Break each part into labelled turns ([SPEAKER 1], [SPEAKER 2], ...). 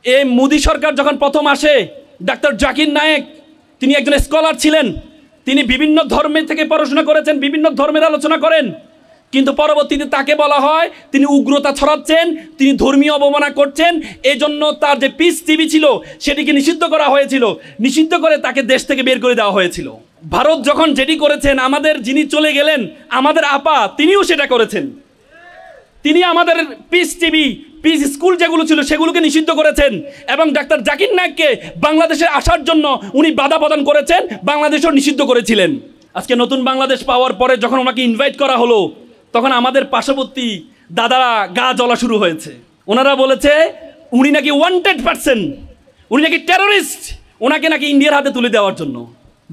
[SPEAKER 1] এই মোদি সরকার যখন প্রথম আসে, ডাক্তার জাকির নায়েক তিনি একজন স্কলার ছিলেন, তিনি বিভিন্ন ধর্মের থেকে পড়াশোনা করেছেন, বিভিন্ন ধর্মের আলোচনা করেন, কিন্তু পরবর্তীতে তাকে বলা হয় তিনি উগ্রতা ছড়াচ্ছেন, তিনি ধর্মীয় অবমাননা করছেন। এজন্য তার যে পিস টিভি ছিল সেটিকে নিষিদ্ধ করা হয়েছিল, নিষিদ্ধ করে তাকে দেশ থেকে বের করে দেওয়া হয়েছিল। ভারত যখন যেটি করেছেন, আমাদের যিনি চলে গেলেন আমাদের আপা, তিনিও সেটা করেছেন। তিনি আমাদের পিস টিভি, পিস স্কুল যেগুলো ছিল সেগুলোকে নিষিদ্ধ করেছেন এবং ডাক্তার জাকির নায়েককে বাংলাদেশে আসার জন্য উনি বাধা প্রদান করেছেন, বাংলাদেশও নিষিদ্ধ করেছিলেন। আজকে নতুন বাংলাদেশ পাওয়ার পরে যখন ওনাকে ইনভাইট করা হলো, তখন আমাদের পার্শ্ববর্তী দাদারা গা জ্বলা শুরু হয়েছে। ওনারা বলেছে উনি নাকি ওয়ান্টেড পারসন, উনি নাকি টেররিস্ট, ওনাকে নাকি ইন্ডিয়ার হাতে তুলে দেওয়ার জন্য।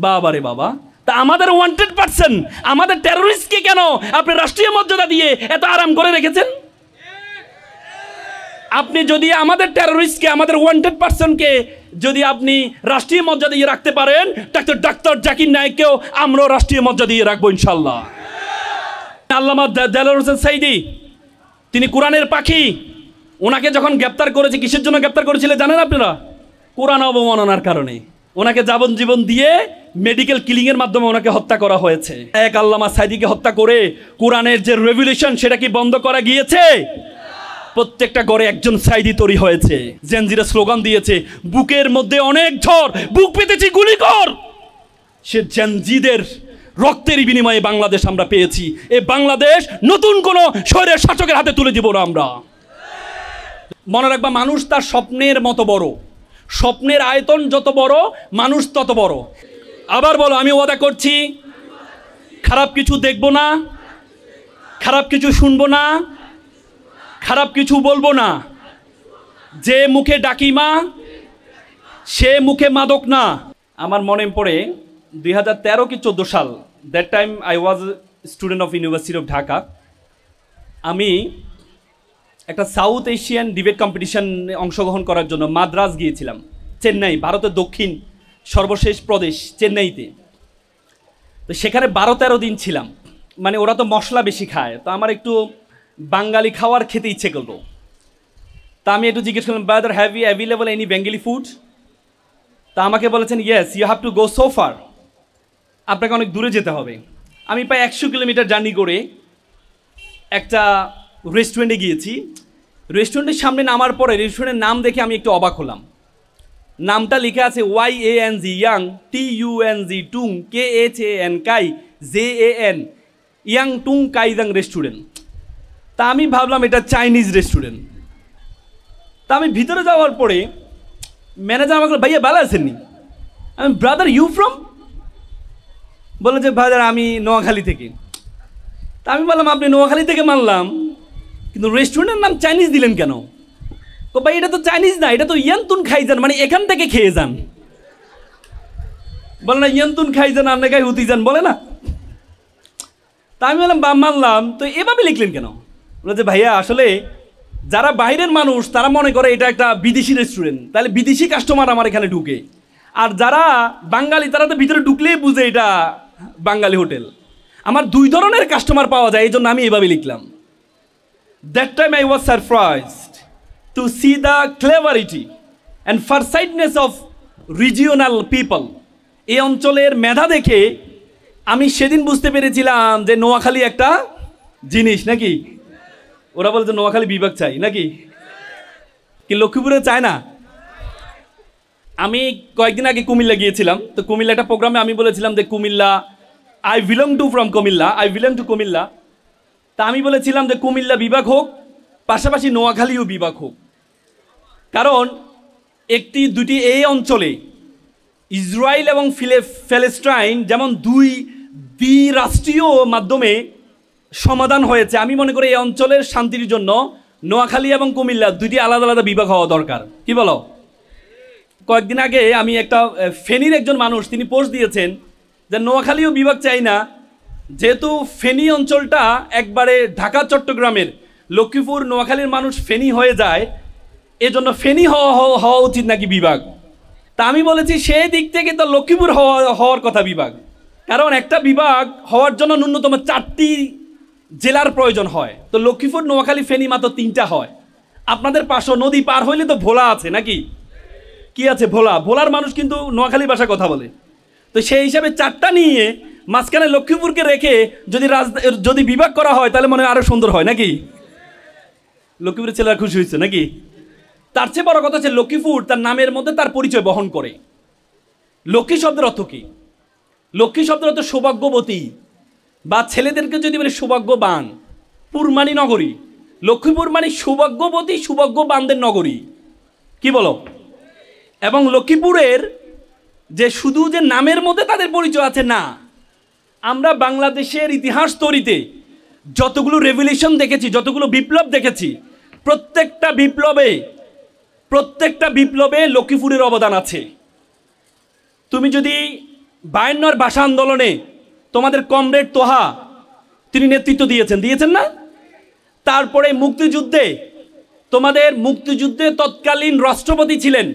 [SPEAKER 1] বাবা রে বাবা, তা আমাদের ওয়ান্টেড পারসন, আমাদের টেররিস্টকে কেন আপনি রাষ্ট্রীয় মর্যাদা দিয়ে এত আরাম করে রেখেছেন? আপনি যদি আমাদের টেররিস্টকে, আমাদের ওয়ান্টেড পারসনকে যদি আপনি রাষ্ট্রীয় মর্যাদা দিয়ে রাখতে পারেন, ডাক্তার জাকির নায়েককেও আমরাও রাষ্ট্রীয় মর্যাদা দিয়ে রাখবো ইনশাল্লাহ। আল্লামা দেলোয়ার হোসেন সাঈদী তিনি কোরআনের পাখি, ওনাকে যখন গ্রেপ্তার করেছে, কিসের জন্য গ্রেপ্তার করেছিল জানেন আপনারা? কোরআন অবমাননার কারণে। ওনাকে যাবজ্জীবন দিয়ে মেডিকেল কিলিংয়ের মাধ্যমে ওনাকে হত্যা করা হয়েছে। এক আল্লামা সাঈদীকে হত্যা করে কোরআনের যে রেভলিউশন সেটা কি বন্ধ করা গিয়েছে? প্রত্যেকটা ঘরে একজন সাঈদী তৈরি হয়েছে, জেনজিরা স্লোগান দিয়েছে, বুকের মধ্যে অনেক ঝড়, বুক পেতেছি গুলি কর। সে জেনজিদের রক্তের বিনিময়ে বাংলাদেশ আমরা পেয়েছি। এই বাংলাদেশ নতুন কোনো স্বৈরের শাসকের হাতে তুলে দিব না আমরা। মনে রাখবা, মানুষ তার স্বপ্নের মতো বড়, স্বপ্নের আয়তন যত বড় মানুষ তত বড়। আবার বলো, আমি ওয়াদা করছি খারাপ কিছু দেখব না, খারাপ কিছু শুনবো না, খারাপ কিছু বলবো না। যে মুখে ডাকি মা, সে মুখে মাদক না। আমার মনে পড়ে 2013 কি 14 সাল, that time I was student of university of Dhaka. আমি একটা সাউথ এশিয়ান ডিবেট কম্পিটিশনে অংশগ্রহণ করার জন্য মাদ্রাজ গিয়েছিলাম, চেন্নাই, ভারতের দক্ষিণ সর্বশেষ প্রদেশ চেন্নাইতে। তো সেখানে 12-13 দিন ছিলাম। মানে ওরা তো মশলা বেশি খায়, তো আমার একটু বাঙালি খাওয়ার খেতে ইচ্ছে করলো। তা আমি একটু জিজ্ঞেস করলাম, brother have you available any Bengali food? তা আমাকে বলেছেন, yes you have to go so far, আপনাকে অনেক দূরে যেতে হবে। আমি প্রায় 100 কিলোমিটার জার্নি করে একটা রেস্টুরেন্টে গিয়েছি। রেস্টুরেন্টের সামনে নামার পরে রেস্টুরেন্টের নাম দেখে আমি একটু অবাক হলাম। নামটা লিখে আছে YANG, ইয়াং, TUNG, টুং, KHAN, কাই, JAN, ইয়াং টুং কাইজাং রেস্টুরেন্ট। তা আমি ভাবলাম এটা চাইনিজ রেস্টুরেন্ট। তা আমি ভিতরে যাওয়ার পরে ম্যানেজার আমাকে, ভাইয়া ভালো আছেননি? আমি, ব্রাদার ইউ ফ্রম? বলে যে ব্রাদার আমি নোয়াখালী থেকে। তা আমি বললাম, আপনি নোয়াখালী থেকে মানলাম, কিন্তু রেস্টুরেন্টের নাম চাইনিজ দিলেন কেন? তো ভাই এটা তো চাইনিজ না, এটা তো ইয়ান্তুন খাইজান, মানে এখান থেকে খেয়ে যান। বলে না, ইয়ান্তুন খাইজান আর নাকি হুতি যান বলে না। তা আমি বললাম মানলাম, তো এভাবে লিখলেন কেন? বলে যে ভাইয়া আসলে যারা বাইরের মানুষ তারা মনে করে এটা একটা বিদেশি রেস্টুরেন্ট, তাহলে বিদেশি কাস্টমার আমার এখানে ঢুকে, আর যারা বাঙালি তারা তো ভিতরে ঢুকলেই বুঝে এটা বাঙালি হোটেল। আমার 2 ধরনের কাস্টমার পাওয়া যায়, এই জন্য আমি এভাবে লিখলাম। That time I was surprised to see the cleverity and farsightness of regional people. এই অঞ্চলের মেধা দেখে আমি সেদিন বুঝতে পেরেছিলাম যে নোয়াখালী একটা জিনিস নাকি। ওরা বলে যে নোয়াখালী বিভাগ চাই নাকি, কি লক্ষ্মীপুরে চায় না? আমি কয়েকদিন আগে কুমিল্লা গিয়েছিলাম। তো কুমিল্লা একটা প্রোগ্রামে আমি বলেছিলাম যে Comilla, I belong to from Comilla, I belong to Comilla. তা আমি বলেছিলাম যে কুমিল্লা বিভাগ হোক, পাশাপাশি নোয়াখালীও বিভাগ হোক। কারণ একটি দুটি এই অঞ্চলে ইসরায়েল এবং প্যালেস্টাইন যেমন 2 দ্বিরাষ্ট্রীয় মাধ্যমে সমাধান হয়েছে, আমি মনে করি এই অঞ্চলের শান্তির জন্য নোয়াখালী এবং কুমিল্লা 2টি আলাদা আলাদা বিভাগ হওয়া দরকার। কি বলো? কয়েকদিন আগে আমি একটা ফেনীর একজন মানুষ তিনি পোস্ট দিয়েছেন যে নোয়াখালীও বিভাগ চাই না, যেহেতু ফেনী অঞ্চলটা একবারে ঢাকা চট্টগ্রামের, লক্ষ্মীপুর নোয়াখালীর মানুষ ফেনী হয়ে যায়, এজন্য ফেনী হওয়া উচিত নাকি বিভাগ। তা আমি বলেছি সেই দিক থেকে তো লক্ষ্মীপুর হওয়ার কথা বিভাগ, কারণ একটা বিভাগ হওয়ার জন্য ন্যূনতম 4টি জেলার প্রয়োজন হয়। তো লক্ষ্মীপুর, নোয়াখালী, ফেনী মাত্র 3টা হয়। আপনাদের পাশে নদী পার হইলে তো ভোলা আছে নাকি? কি আছে? ভোলা। ভোলার মানুষ কিন্তু নোয়াখালী ভাষায় কথা বলে। তো সেই হিসাবে 4টা নিয়ে মাঝখানে লক্ষ্মীপুরকে রেখে যদি বিভাগ করা হয় তাহলে মনে হয় আরো সুন্দর হয় নাকি? লক্ষ্মীপুরের ছেলেরা খুশি হয়েছে নাকি? তার চেয়ে বড় কথা হচ্ছে লক্ষ্মীপুর তার নামের মধ্যে তার পরিচয় বহন করে। লক্ষ্মী শব্দের অর্থ কি? লক্ষ্মী শব্দের অর্থ সৌভাগ্যবতী, বা ছেলেদেরকে যদি বলে সৌভাগ্যবান। পুর মানে নগরী, লক্ষ্মীপুর মানে সৌভাগ্যবতী সৌভাগ্যবানদের নগরী। কি বলো? এবং লক্ষ্মীপুরের যে শুধু যে নামের মধ্যে তাদের পরিচয় আছে না, আমরা বাংলাদেশের ইতিহাস তৈরিতে যতগুলো রেভলিউশন দেখেছি, যতগুলো বিপ্লব দেখেছি, প্রত্যেকটা বিপ্লবে লক্ষ্মীপুরের অবদান আছে। তুমি যদি 52 ভাষা আন্দোলনে তোমাদের কমরেড তোহা তিনি নেতৃত্ব দিয়েছেন না? তারপরে মুক্তিযুদ্ধে তৎকালীন রাষ্ট্রপতি ছিলেন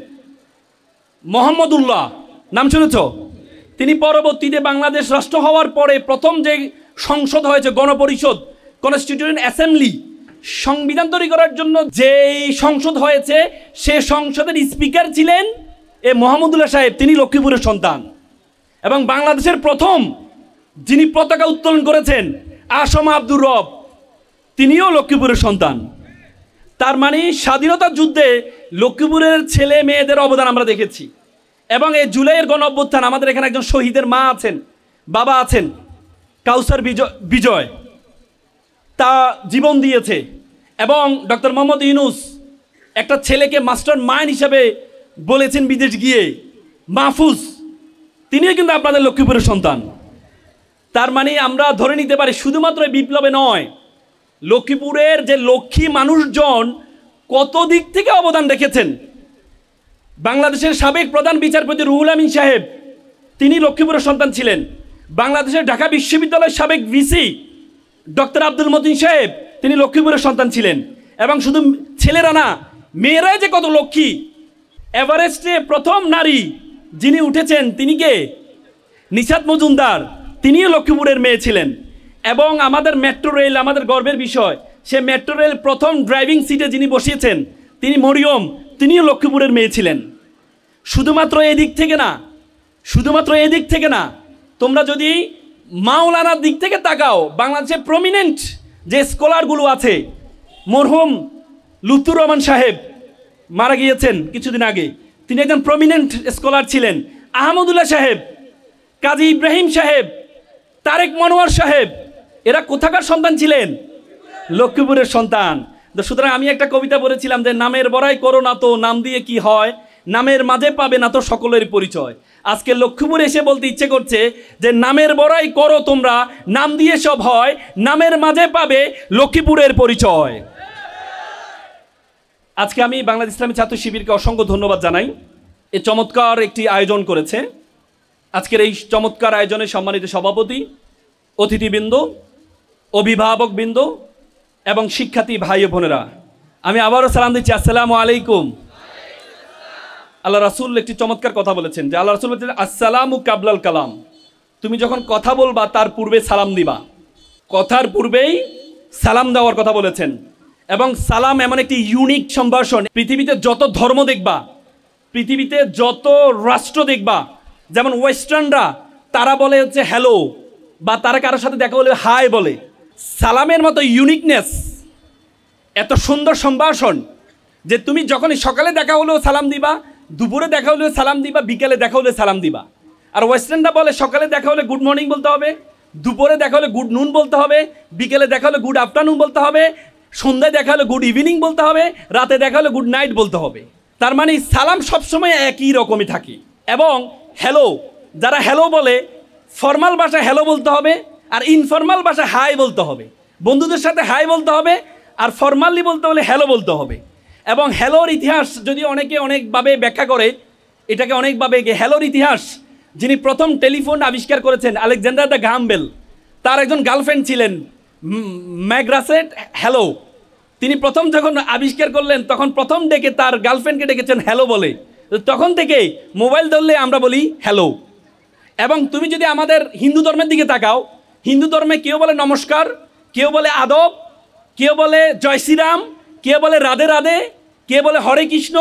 [SPEAKER 1] মোহাম্মদুল্লাহ, নাম শুনেছ? তিনি পরবর্তীতে বাংলাদেশ রাষ্ট্র হওয়ার পরে প্রথম যে সংসদ হয়েছে গণপরিষদ, কনস্টিটিউয়েন্ট অ্যাসেম্বলি, সংবিধান তৈরি করার জন্য যেই সংসদ হয়েছে সে সংসদের স্পিকার ছিলেন এ মোহাম্মদুল্লাহ সাহেব। তিনি লক্ষ্মীপুরের সন্তান। এবং বাংলাদেশের প্রথম যিনি পতাকা উত্তোলন করেছেন আসম আব্দুর রব, তিনিও লক্ষ্মীপুরের সন্তান। তার মানে স্বাধীনতার যুদ্ধে লক্ষ্মীপুরের ছেলে মেয়েদের অবদান আমরা দেখেছি। এবং এই জুলাইয়ের গণ অভ্যুত্থান, আমাদের এখানে একজন শহীদের মা আছেন, বাবা আছেন, কাউসার বিজয়, তা জীবন দিয়েছে। এবং ডক্টর মোহাম্মদ ইউনূস একটা ছেলেকে মাস্টার মাইন্ড হিসাবে বলেছেন বিদেশ গিয়ে, মাহফুজ, তিনিও কিন্তু আপনাদের লক্ষ্মীপুরের সন্তান। তার মানে আমরা ধরে নিতে পারি শুধুমাত্র বিপ্লবে নয়, লক্ষ্মীপুরের যে লক্ষ্মী মানুষজন কত দিক থেকে অবদান রেখেছেন। বাংলাদেশের সাবেক প্রধান বিচারপতি রুহুল আমিন সাহেব, তিনি লক্ষ্মীপুরের সন্তান ছিলেন। বাংলাদেশের ঢাকা বিশ্ববিদ্যালয়ের সাবেক ভিসি ডক্টর আব্দুল মতিন সাহেব, তিনি লক্ষ্মীপুরের সন্তান ছিলেন। এবং শুধু ছেলেরা না, মেয়েরাই যে কত লক্ষ্মী। এভারেস্টে প্রথম নারী যিনি উঠেছেন তিনি কে? নিশাত মজুমদার, তিনিও লক্ষ্মীপুরের মেয়ে ছিলেন। এবং আমাদের মেট্রো রেল, আমাদের গর্বের বিষয়, সে মেট্রো রেল প্রথম ড্রাইভিং সিটে যিনি বসিয়েছেন তিনি মরিয়ম, তিনিও লক্ষ্মীপুরের মেয়ে ছিলেন। শুধুমাত্র এদিক থেকে না, তোমরা যদি মাওলানার দিক থেকে তাকাও, বাংলাদেশে প্রমিনেন্ট যে স্কলারগুলো আছে, মরহুম লুৎফুর রহমান সাহেব মারা গিয়েছেন কিছুদিন আগে, তিনি একজন প্রমিনেন্ট স্কলার ছিলেন। আহমদুল্লাহ সাহেব, কাজী ইব্রাহিম সাহেব, তারেক মনোয়ার সাহেব, এরা কোথাকার সন্তান ছিলেন? লক্ষ্মীপুরের সন্তান। সুতরাং আমি একটা কবিতা পড়েছিলাম যে নামের বড়াই করো না তো নাম দিয়ে কি হয়, নামের মাঝে পাবে না তো সকলের পরিচয়। আজকে লক্ষ্মীপুরে এসে বলতে ইচ্ছে করছে যে নামের বড়াই করো তোমরা, নাম দিয়ে সব হয়, নামের মাঝে পাবে লক্ষ্মীপুরের পরিচয়। আজকে আমি বাংলাদেশ ইসলামী ছাত্র শিবিরকে অসংখ্য ধন্যবাদ জানাই। এ চমৎকার একটি আয়োজন করেছে। আজকের এই চমৎকার আয়োজনে সম্মানিত সভাপতি, অতিথিবৃন্দ, অভিভাবকবৃন্দ এবং শিক্ষার্থী ভাই ও বোনেরা, আমি আবারও সালাম দিচ্ছি, আসসালামু আলাইকুম। আল্লাহ রাসূল একটি চমৎকার কথা বলেছেন যে আল্লাহ রাসূল বলেছেন আসসালামু কাবলাল কালাম, তুমি যখন কথা বলবা তার পূর্বে সালাম দিবা। কথার পূর্বেই সালাম দেওয়ার কথা বলেছেন। এবং সালাম এমন একটি ইউনিক সম্ভাষণ। পৃথিবীতে যত ধর্ম দেখবা, পৃথিবীতে যত রাষ্ট্র দেখবা, যেমন ওয়েস্টার্নরা তারা বলে হচ্ছে হ্যালো, বা তারা কারোর সাথে দেখা হলে হাই বলে। সালামের মতো ইউনিকনেস, এত সুন্দর সম্ভাষণ যে তুমি যখনই সকালে দেখা হলেও সালাম দিবা, দুপুরে দেখা হলেও সালাম দিবা, বিকেলে দেখা হলে সালাম দিবা। আর ওয়েস্টার্নরা বলে সকালে দেখা হলে গুড মর্নিং বলতে হবে, দুপুরে দেখা হলে গুড নুন বলতে হবে, বিকেলে দেখা হলে গুড আফটারনুন বলতে হবে, সন্ধ্যায় দেখা হলে গুড ইভিনিং বলতে হবে, রাতে দেখা হলে গুড নাইট বলতে হবে। তার মানে সালাম সবসময় একই রকমই থাকে। এবং হ্যালো, যারা হ্যালো বলে, ফর্মাল ভাষায় হ্যালো বলতে হবে, আর ইনফর্মাল ভাষায় হাই বলতে হবে। বন্ধুদের সাথে হাই বলতে হবে, আর ফর্মালি বলতে হলে হ্যালো বলতে হবে। এবং হ্যালোর ইতিহাস যদি অনেকে অনেকভাবে ব্যাখ্যা করে, এটাকে অনেকভাবে হ্যালোর ইতিহাস, যিনি প্রথম টেলিফোন আবিষ্কার করেছেন আলেকজান্ডার দ্য গ্রাহাম বেল, তার একজন গার্লফ্রেন্ড ছিলেন ম্যাগ্রাসেট হ্যালো। তিনি প্রথম যখন আবিষ্কার করলেন তখন প্রথম ডেকে তার গার্লফ্রেন্ডকে ডেকেছেন হ্যালো বলে। তখন থেকে মোবাইল ধরলে আমরা বলি হ্যালো। এবং তুমি যদি আমাদের হিন্দু ধর্মের দিকে তাকাও, হিন্দু ধর্মে কেউ বলে নমস্কার, কেউ বলে আদব, কেউ বলে জয় শ্রীরাম, কে বলে রাধে রাধে, কে বলে হরে কৃষ্ণ।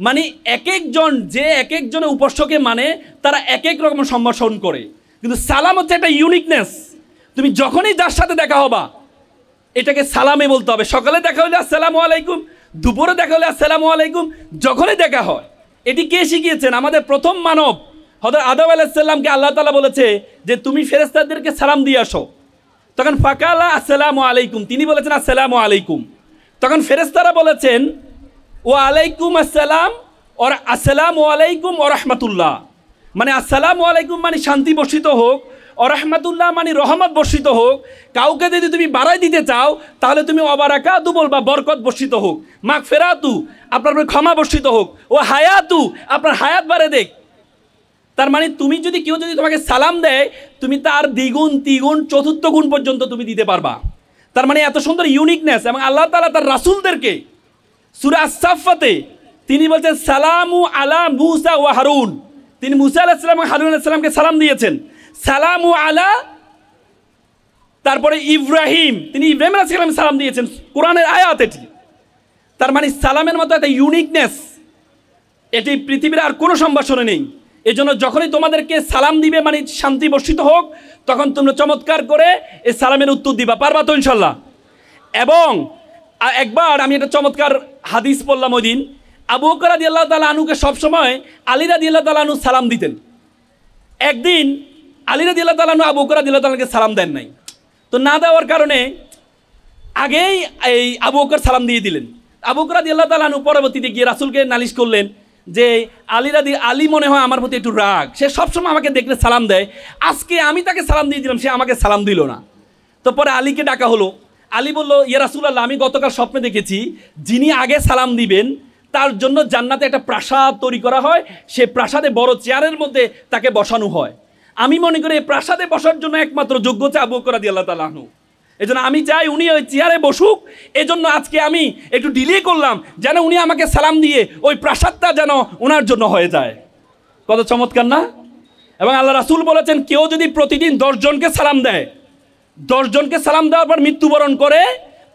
[SPEAKER 1] মানে এক একজন যে এক একজনের উপাস্যকে মানে তারা এক এক রকম সম্ভাষণ করে। কিন্তু সালাম হচ্ছে একটা ইউনিকনেস। তুমি যখনই যার সাথে দেখা হবা এটাকে সালামে বলতে হবে। সকালে দেখা হলে আসসালামু আলাইকুম, দুপুরে দেখা হলে আসসালামু আলাইকুম, যখনই দেখা হয়। এটি কে শিখিয়েছেন? আমাদের প্রথম মানব হযরত আদম আলাইহিস সালামকে আল্লাহ তাআলা বলেছে যে তুমি ফেরেশতাদেরকে সালাম দিয়ে আসো। তখন ফাকালা আসসালামু আলাইকুম, তিনি বলেছেন আসসালামু আলাইকুম। তখন ফেরেশতারা বলেছেন ওয়া আলাইকুম আসসালাম ওর আসসালামু আলাইকুম ওয়া রাহমাতুল্লাহ। মানে আসসালামু আলাইকুম মানে শান্তি বর্ষিত হোক, ও রাহমাতুল্লাহ মানে রহমত বর্ষিত হোক। কাউকে যদি তুমি বাড়াই দিতে চাও তাহলে তুমি ওবারাকাতু বলবা, বরকত বর্ষিত হোক। মাগফিরাতু আপনার উপরে ক্ষমা বর্ষিত হোক। ও হায়াতু আপনার হায়াত বাড়ে দেখ। তার মানে তুমি যদি কেউ যদি তোমাকে সালাম দেয় তুমি তার দ্বিগুণ তিগুণ চতুর্থ গুণ পর্যন্ত তুমি দিতে পারবা। তার মানে এত সুন্দর ইউনিকনেস। এবং আল্লাহ তাআলা তার রাসূলদেরকে সূরা আস-সাফফাতে তিনি বলছেন সালামু আলা মুসা ওয়া হারুন। তিনি মুসা আলাইহিস সালাম এবং হারুন আলাইহিস সালামকে সালাম দিয়েছেন। সালামু আলা, তারপরে ইব্রাহিম, তিনি ইব্রাহিম আলাইহিস সালাম সালাম দিয়েছেন। কোরআনের আয়াত এটি। তার মানে সালামের মতো একটা ইউনিকনেস এটি পৃথিবীর আর কোনো সম্ভাষণে নেই। এজন্য যখনই তোমাদেরকে সালাম দিবে মানে শান্তি বর্ষিত হোক, তখন তোমরা চমৎকার করে এই সালামের উত্তর দিবা। পারবা তো ইনশাল্লাহ? এবং একবার আমি একটা চমৎকার হাদিস পড়লাম ওই দিন। আবু বকর রাদিয়াল্লাহু তাআলা আনহুকে সবসময় আলী রাদিয়াল্লাহু তাআলা আনহু সালাম দিতেন। একদিন আলী রাদিয়াল্লাহু তাআলা আনহু আবু বকর রাদিয়াল্লাহু তাআলাকে সালাম দেন নাই। তো না দেওয়ার কারণে আগেই এই আবু বকর সালাম দিয়ে দিলেন। আবু বকর রাদিয়াল্লাহু তাআলা আনহু পরবর্তীতে গিয়ে রাসূলকে নালিশ করলেন যে আলী মনে হয় আমার প্রতি একটু রাগ, সে সবসময় আমাকে দেখলে সালাম দেয়, আজকে আমি তাকে সালাম দিয়ে দিলাম, সে আমাকে সালাম দিল না। তো পরে আলীকে ডাকা হলো। আলী বলল, ইয়া রাসূলুল্লাহ, আমি গতকাল স্বপ্নে দেখেছি যিনি আগে সালাম দিবেন তার জন্য জান্নাতে একটা প্রাসাদ তৈরি করা হয়, সে প্রাসাদে বড় চেয়ারের মধ্যে তাকে বসানো হয়। আমি মনে করি এই প্রাসাদে বসার জন্য একমাত্র যোগ্য হচ্ছে আবু বকর রাদিয়াল্লাহু তাআলা আনহু। এজন্য আমি চাই উনি ওই চেয়ারে বসুক। এজন্য আজকে আমি একটু ডিলে করলাম যেন উনি আমাকে সালাম দিয়ে ওই প্রাসাদটা যেন ওনার জন্য হয়ে যায়। কত চমৎকার না? এবং আল্লাহ রাসূল বলেছেন কেউ যদি প্রতিদিন 10 জনকে সালাম দেয়, 10 জনকে সালাম দেওয়ার পর মৃত্যুবরণ করে,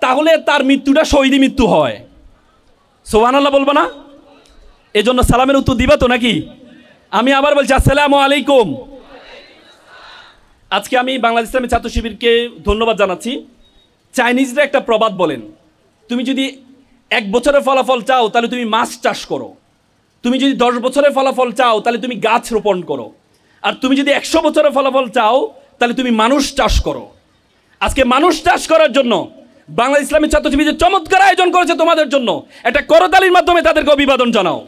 [SPEAKER 1] তাহলে তার মৃত্যুটা শহীদি মৃত্যু হয়। সুবহানাল্লাহ বলবো না? এজন্য সালামের উত্তর দিবা তো নাকি? আমি আবার বলছি আসসালামু আলাইকুম। আজকে আমি বাংলাদেশ ইসলামী ছাত্র শিবিরকে ধন্যবাদ জানাচ্ছি। চাইনিজরা একটা প্রবাদ বলেন, তুমি যদি 1 বছরের ফলাফল চাও তাহলে তুমি মাছ চাষ করো, তুমি যদি 10 বছরের ফলাফল চাও তাহলে তুমি গাছ রোপণ করো, আর তুমি যদি 100 বছরের ফলাফল চাও তাহলে তুমি মানুষ চাষ করো। আজকে মানুষ চাষ করার জন্য বাংলাদেশ ইসলামী ছাত্র শিবির যে চমৎকার আয়োজন করেছে তোমাদের জন্য, একটা করতালির মাধ্যমে তাদেরকে অভিবাদন জানাও।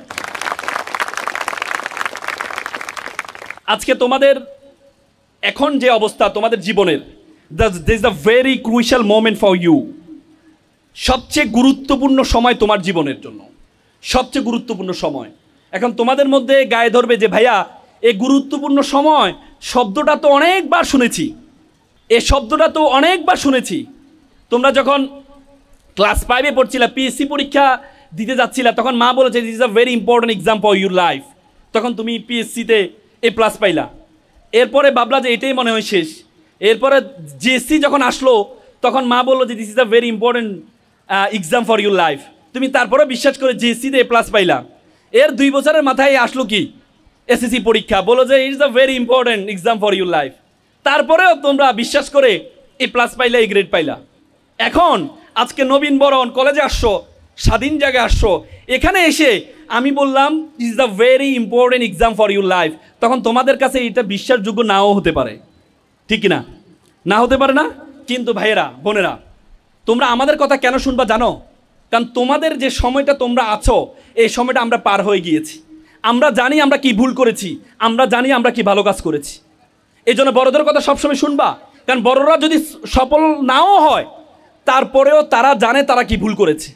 [SPEAKER 1] আজকে তোমাদের এখন যে অবস্থা তোমাদের জীবনের, this the very crucial moment for you. সবচেয়ে গুরুত্বপূর্ণ সময় তোমার জীবনের জন্য, সবচেয়ে গুরুত্বপূর্ণ সময়। এখন তোমাদের মধ্যে গায়ে ধরবে যে ভাইয়া এই গুরুত্বপূর্ণ সময় শব্দটা তো অনেকবার শুনেছি, এই শব্দটা তো অনেকবার শুনেছি। তোমরা যখন ক্লাস 5-এ পড়ছিলা, পিএসসি পরীক্ষা দিতে যাচ্ছিলা, তখন মা বলেছে this is a very important exam for your life. তখন তুমি পিএসসিতে A+ পাইলা। এরপরে ভাবলা যে এটাই মনে হয় শেষ। এরপরে জিএসসি যখন আসলো তখন মা বললো যে this is a very important exam for your life. তুমি তারপরে বিশ্বাস করে জিএসসিতে A+ পাইলা। এর 2 বছরের মাথায় আসলো কি এসএসসি পরীক্ষা, বলো যে it is a very important exam for your life. তারপরেও তোমরা বিশ্বাস করে A+ পাইলা, A গ্রেড পাইলা। এখন আজকে নবীন বরণ কলেজে আসছো, স্বাধীন জায়গায় আসছো, এখানে এসে আমি বললাম is the very important exam for your life, তখন তোমাদের কাছে এটা বিশ্বাসযোগ্য নাও হতে পারে, ঠিক কিনা? না হতে পারে না? কিন্তু ভাইয়েরা বোনেরা, তোমরা আমাদের কথা কেন শুনবা জানো? কারণ তোমাদের যে সময়টা তোমরা আছো এই সময়টা আমরা পার হয়ে গিয়েছি। আমরা জানি আমরা কি ভুল করেছি, আমরা জানি আমরা কি ভালো কাজ করেছি। এই জন্য বড়দের কথা সবসময় শুনবা, কারণ বড়রা যদি সফল নাও হয় তারপরেও তারা জানে তারা কি ভুল করেছে,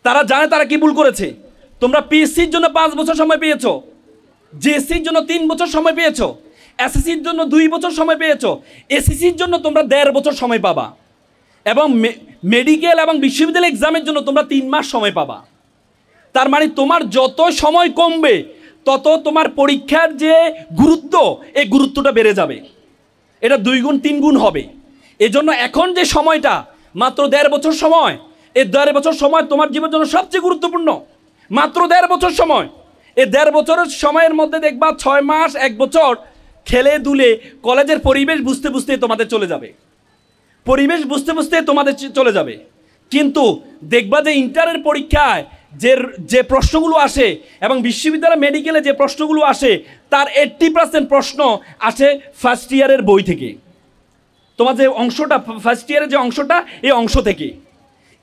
[SPEAKER 1] তারা জানে তারা কি ভুল করেছে। তোমরা পিএসসির জন্য 5 বছর সময় পেয়েছো, জিএসসির জন্য 3 বছর সময় পেয়েছো, এসএসসির জন্য 2 বছর সময় পেয়েছো, এসএসসির জন্য তোমরা 1.5 বছর সময় পাবা, এবং মেডিকেল এবং বিশ্ববিদ্যালয় এক্সামের জন্য তোমরা 3 মাস সময় পাবা। তার মানে তোমার যত সময় কমবে তত তোমার পরীক্ষার যে গুরুত্ব, এই গুরুত্বটা বেড়ে যাবে, এটা 2 গুণ 3 গুণ হবে। এজন্য এখন যে সময়টা মাত্র 1.5 বছর সময়, এই 1.5 বছর সময় তোমার জীবনের জন্য সবচেয়ে গুরুত্বপূর্ণ, মাত্র 1.5 বছর সময়। এই 1.5 বছরের সময়ের মধ্যে দেখবা 6 মাস 1 বছর খেলে দুলে কলেজের পরিবেশ বুঝতে বুঝতে তোমাদের চলে যাবে, পরিবেশ বুঝতে বুঝতে তোমাদের চলে যাবে। কিন্তু দেখবা যে ইন্টারের পরীক্ষায় যে প্রশ্নগুলো আসে এবং বিশ্ববিদ্যালয় মেডিকেলে যে প্রশ্নগুলো আসে তার 80% প্রশ্ন আসে ফার্স্ট ইয়ারের বই থেকে। তোমার যে অংশটা ফার্স্ট ইয়ারের যে অংশটা, এই অংশ থেকে।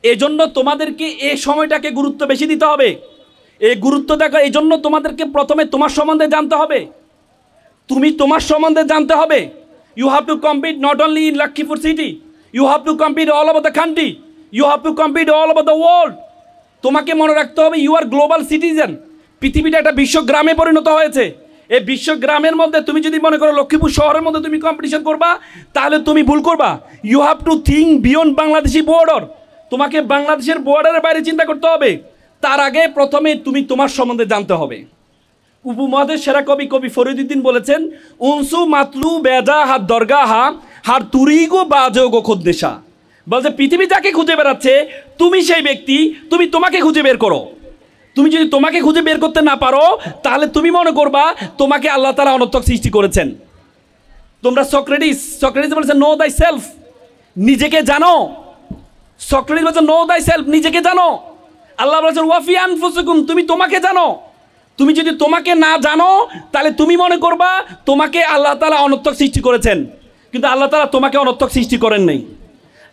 [SPEAKER 1] এজন্য তোমাদেরকে এই সময়টাকে গুরুত্ব বেশি দিতে হবে। এই গুরুত্ব দেখা এই জন্য তোমাদেরকে প্রথমে তোমার সম্বন্ধে জানতে হবে। তুমি তোমার সম্বন্ধে জানতে হবে। You have to compete not only in Lakshmipur city, you have to compete all over the country, you have to compete all over the world. তোমাকে মনে রাখতে হবে ইউ আর গ্লোবাল সিটিজেন। পৃথিবীটা একটা বিশ্বগ্রামে পরিণত হয়েছে। এই বিশ্বগ্রামের মধ্যে তুমি যদি মনে করো লক্ষ্মীপুর শহরের মধ্যে তুমি কম্পিটিশন করবা, তাহলে তুমি ভুল করবা। You have to think beyond Bangladeshi border. তোমাকে বাংলাদেশের বর্ডারের বাইরে চিন্তা করতে হবে। তার আগে প্রথমে তুমি তোমার সম্বন্ধে জানতে হবে। উপমহাদেশ সেরা কবি কবি ফরিদউদ্দিন বলেছেন, উনসু মাতলু বেজা হাত দরগা হার তুরিগো বাজগো খোদ্দেশা। বলছে পৃথিবী যাকে খুঁজে বেড়াচ্ছে তুমি সেই ব্যক্তি, তুমি তোমাকে খুঁজে বের করো। তুমি যদি তোমাকে খুঁজে বের করতে না পারো তাহলে তুমি মনে করবা তোমাকে আল্লাহ তাআলা অনর্থক সৃষ্টি করেছেন। তোমরা সক্রেটিস বলেছে নো দাই সেলফ, নিজেকে জানো। সক্রেটিস বলেছে নো দাই সেলফ, নিজেকে জানো। আল্লাহ বলেছেন ওয়াফি আনফুসিকুম, তুমি তোমাকে জানো। তুমি যদি তোমাকে না জানো তাহলে তুমি মনে করবা তোমাকে আল্লাহ তাআলা অনর্থক সৃষ্টি করেছেন। কিন্তু আল্লাহ তাআলা তোমাকে অনর্থক সৃষ্টি করেন নাই।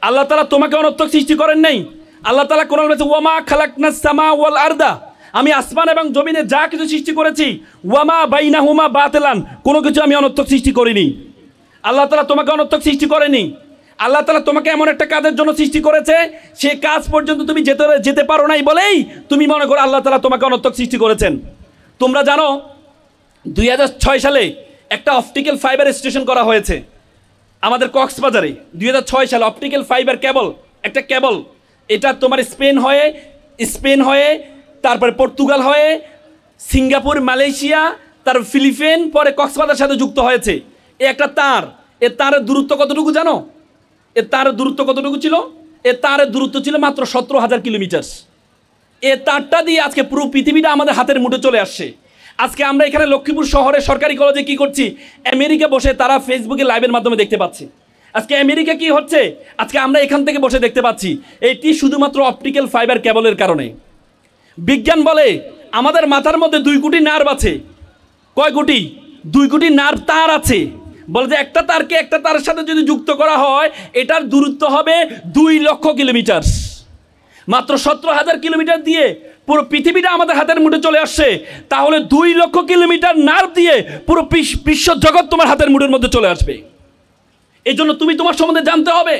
[SPEAKER 1] আল্লাহ তাআলা তোমাকে অনর্থক সৃষ্টি করেন নাই। আল্লাহ তাআলা কোরআনে বলেছে ওয়ামা খালাকনাস সামা ওয়াল আরদা, আমি আসমান এবং জমিনে যা কিছু সৃষ্টি করেছি, ওয়ামা বাইনাহুমা বাতিলান, কোনো কিছু আমি অনর্থক সৃষ্টি করিনি। আল্লাহ তাআলা তোমাকে অনর্থক সৃষ্টি করেনি। আল্লাহ তাআলা তোমাকে এমন একটা কাজের জন্য সৃষ্টি করেছে, সে কাজ পর্যন্ত তুমি যেতে পারো নাই বলেই তুমি মনে করো আল্লাহ তাআলা তোমাকে অনর্থক সৃষ্টি করেছেন। তোমরা জানো 2006 সালে একটা অপটিক্যাল ফাইবার স্টেশন করা হয়েছে আমাদের কক্সবাজারে। 2006 সালে অপটিক্যাল ফাইবার কেবল, একটা কেবল, এটা তোমার স্পেন হয়ে তারপরে পর্তুগাল হয়ে সিঙ্গাপুর, মালয়েশিয়া, তার ফিলিপাইন, পরে কক্সবাজারের সাথে যুক্ত হয়েছে। একটা তার, এর তারের দূরত্ব কতটুকু জানো? এর তারের দূরত্ব কতটুকু ছিল? এর তারের দূরত্ব ছিল মাত্র 17,000 কিলোমিটার। এ তারটা দিয়ে আজকে পুরো পৃথিবীটা আমাদের হাতের মুঠে চলে আসছে। আজকে আমরা এখানে লক্ষ্মীপুর শহরের সরকারি কলেজে কি করছি? আমেরিকা বসে তারা ফেসবুকে লাইভের মাধ্যমে দেখতে পাচ্ছি। আজকে আমেরিকা কি হচ্ছে আজকে আমরা এখান থেকে বসে দেখতে পাচ্ছি। এটি শুধুমাত্র অপটিক্যাল ফাইবার কেবলের কারণে। বিজ্ঞান বলে আমাদের মাথার মধ্যে 2 কোটি নার্ভ আছে। কয় কোটি? 2 কোটি নার্ভ তার আছে। বলে যে একটা তারকে একটা তারের সাথে যদি যুক্ত করা হয় এটার দূরত্ব হবে 2 লক্ষ কিলোমিটার। মাত্র 17,000 কিলোমিটার দিয়ে পুরো পৃথিবীটা আমাদের হাতের মুঠে চলে আসছে। তাহলে 2 লক্ষ কিলোমিটার নার্ভ দিয়ে পুরো বিশ্ব জগৎ তোমার হাতের মুঠের মধ্যে চলে আসবে। এই জন্য তুমি তোমার সম্বন্ধে জানতে হবে।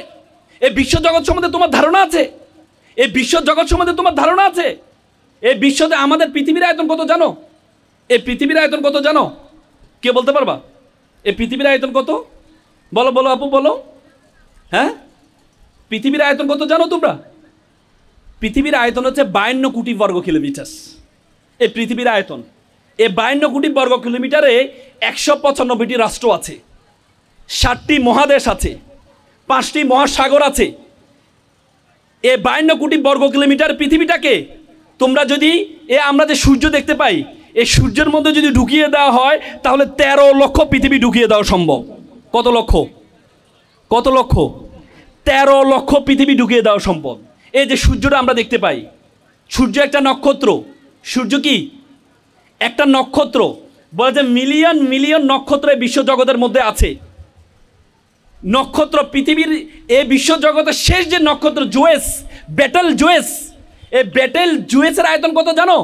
[SPEAKER 1] এই বিশ্ব জগৎ সম্বন্ধে তোমার ধারণা আছে? এই বিশ্ব জগৎ সম্বন্ধে তোমার ধারণা আছে? এই বিশ্বতে আমাদের পৃথিবীর আয়তন কত জানো? এই পৃথিবীর আয়তন কত জানো? কে বলতে পারবা? এই পৃথিবীর আয়তন কত? বলো বলো আপু বলো। হ্যাঁ, পৃথিবীর আয়তন কত জানো তোমরা? পৃথিবীর আয়তন হচ্ছে 52 কোটি বর্গ কিলোমিটার। এই পৃথিবীর আয়তন, এই 52 কোটি বর্গ কিলোমিটারে 195টি রাষ্ট্র আছে, 7টি মহাদেশ আছে, 5টি মহাসাগর আছে। এই 52 কোটি বর্গ কিলোমিটার পৃথিবীটাকে তোমরা যদি আমরা যে সূর্য দেখতে পাই, এই সূর্যের মধ্যে যদি ঢুকিয়ে দেওয়া হয় তাহলে 13 লক্ষ পৃথিবী ঢুকিয়ে দেওয়া সম্ভব। কত লক্ষ? কত লক্ষ? 13 লক্ষ পৃথিবী ঢুকিয়ে দেওয়া সম্ভব। এই যে সূর্যটা আমরা দেখতে পাই, সূর্য একটা নক্ষত্র। সূর্য কি? একটা নক্ষত্র। বলে যে মিলিয়ন মিলিয়ন নক্ষত্র এই বিশ্বজগতের মধ্যে আছে। নক্ষত্র পৃথিবীর এই বিশ্বজগতের শেষ যে নক্ষত্র জুয়েস, বেটেল জুয়েস, এই বেটেল জুয়েসের আয়তন কত জানো?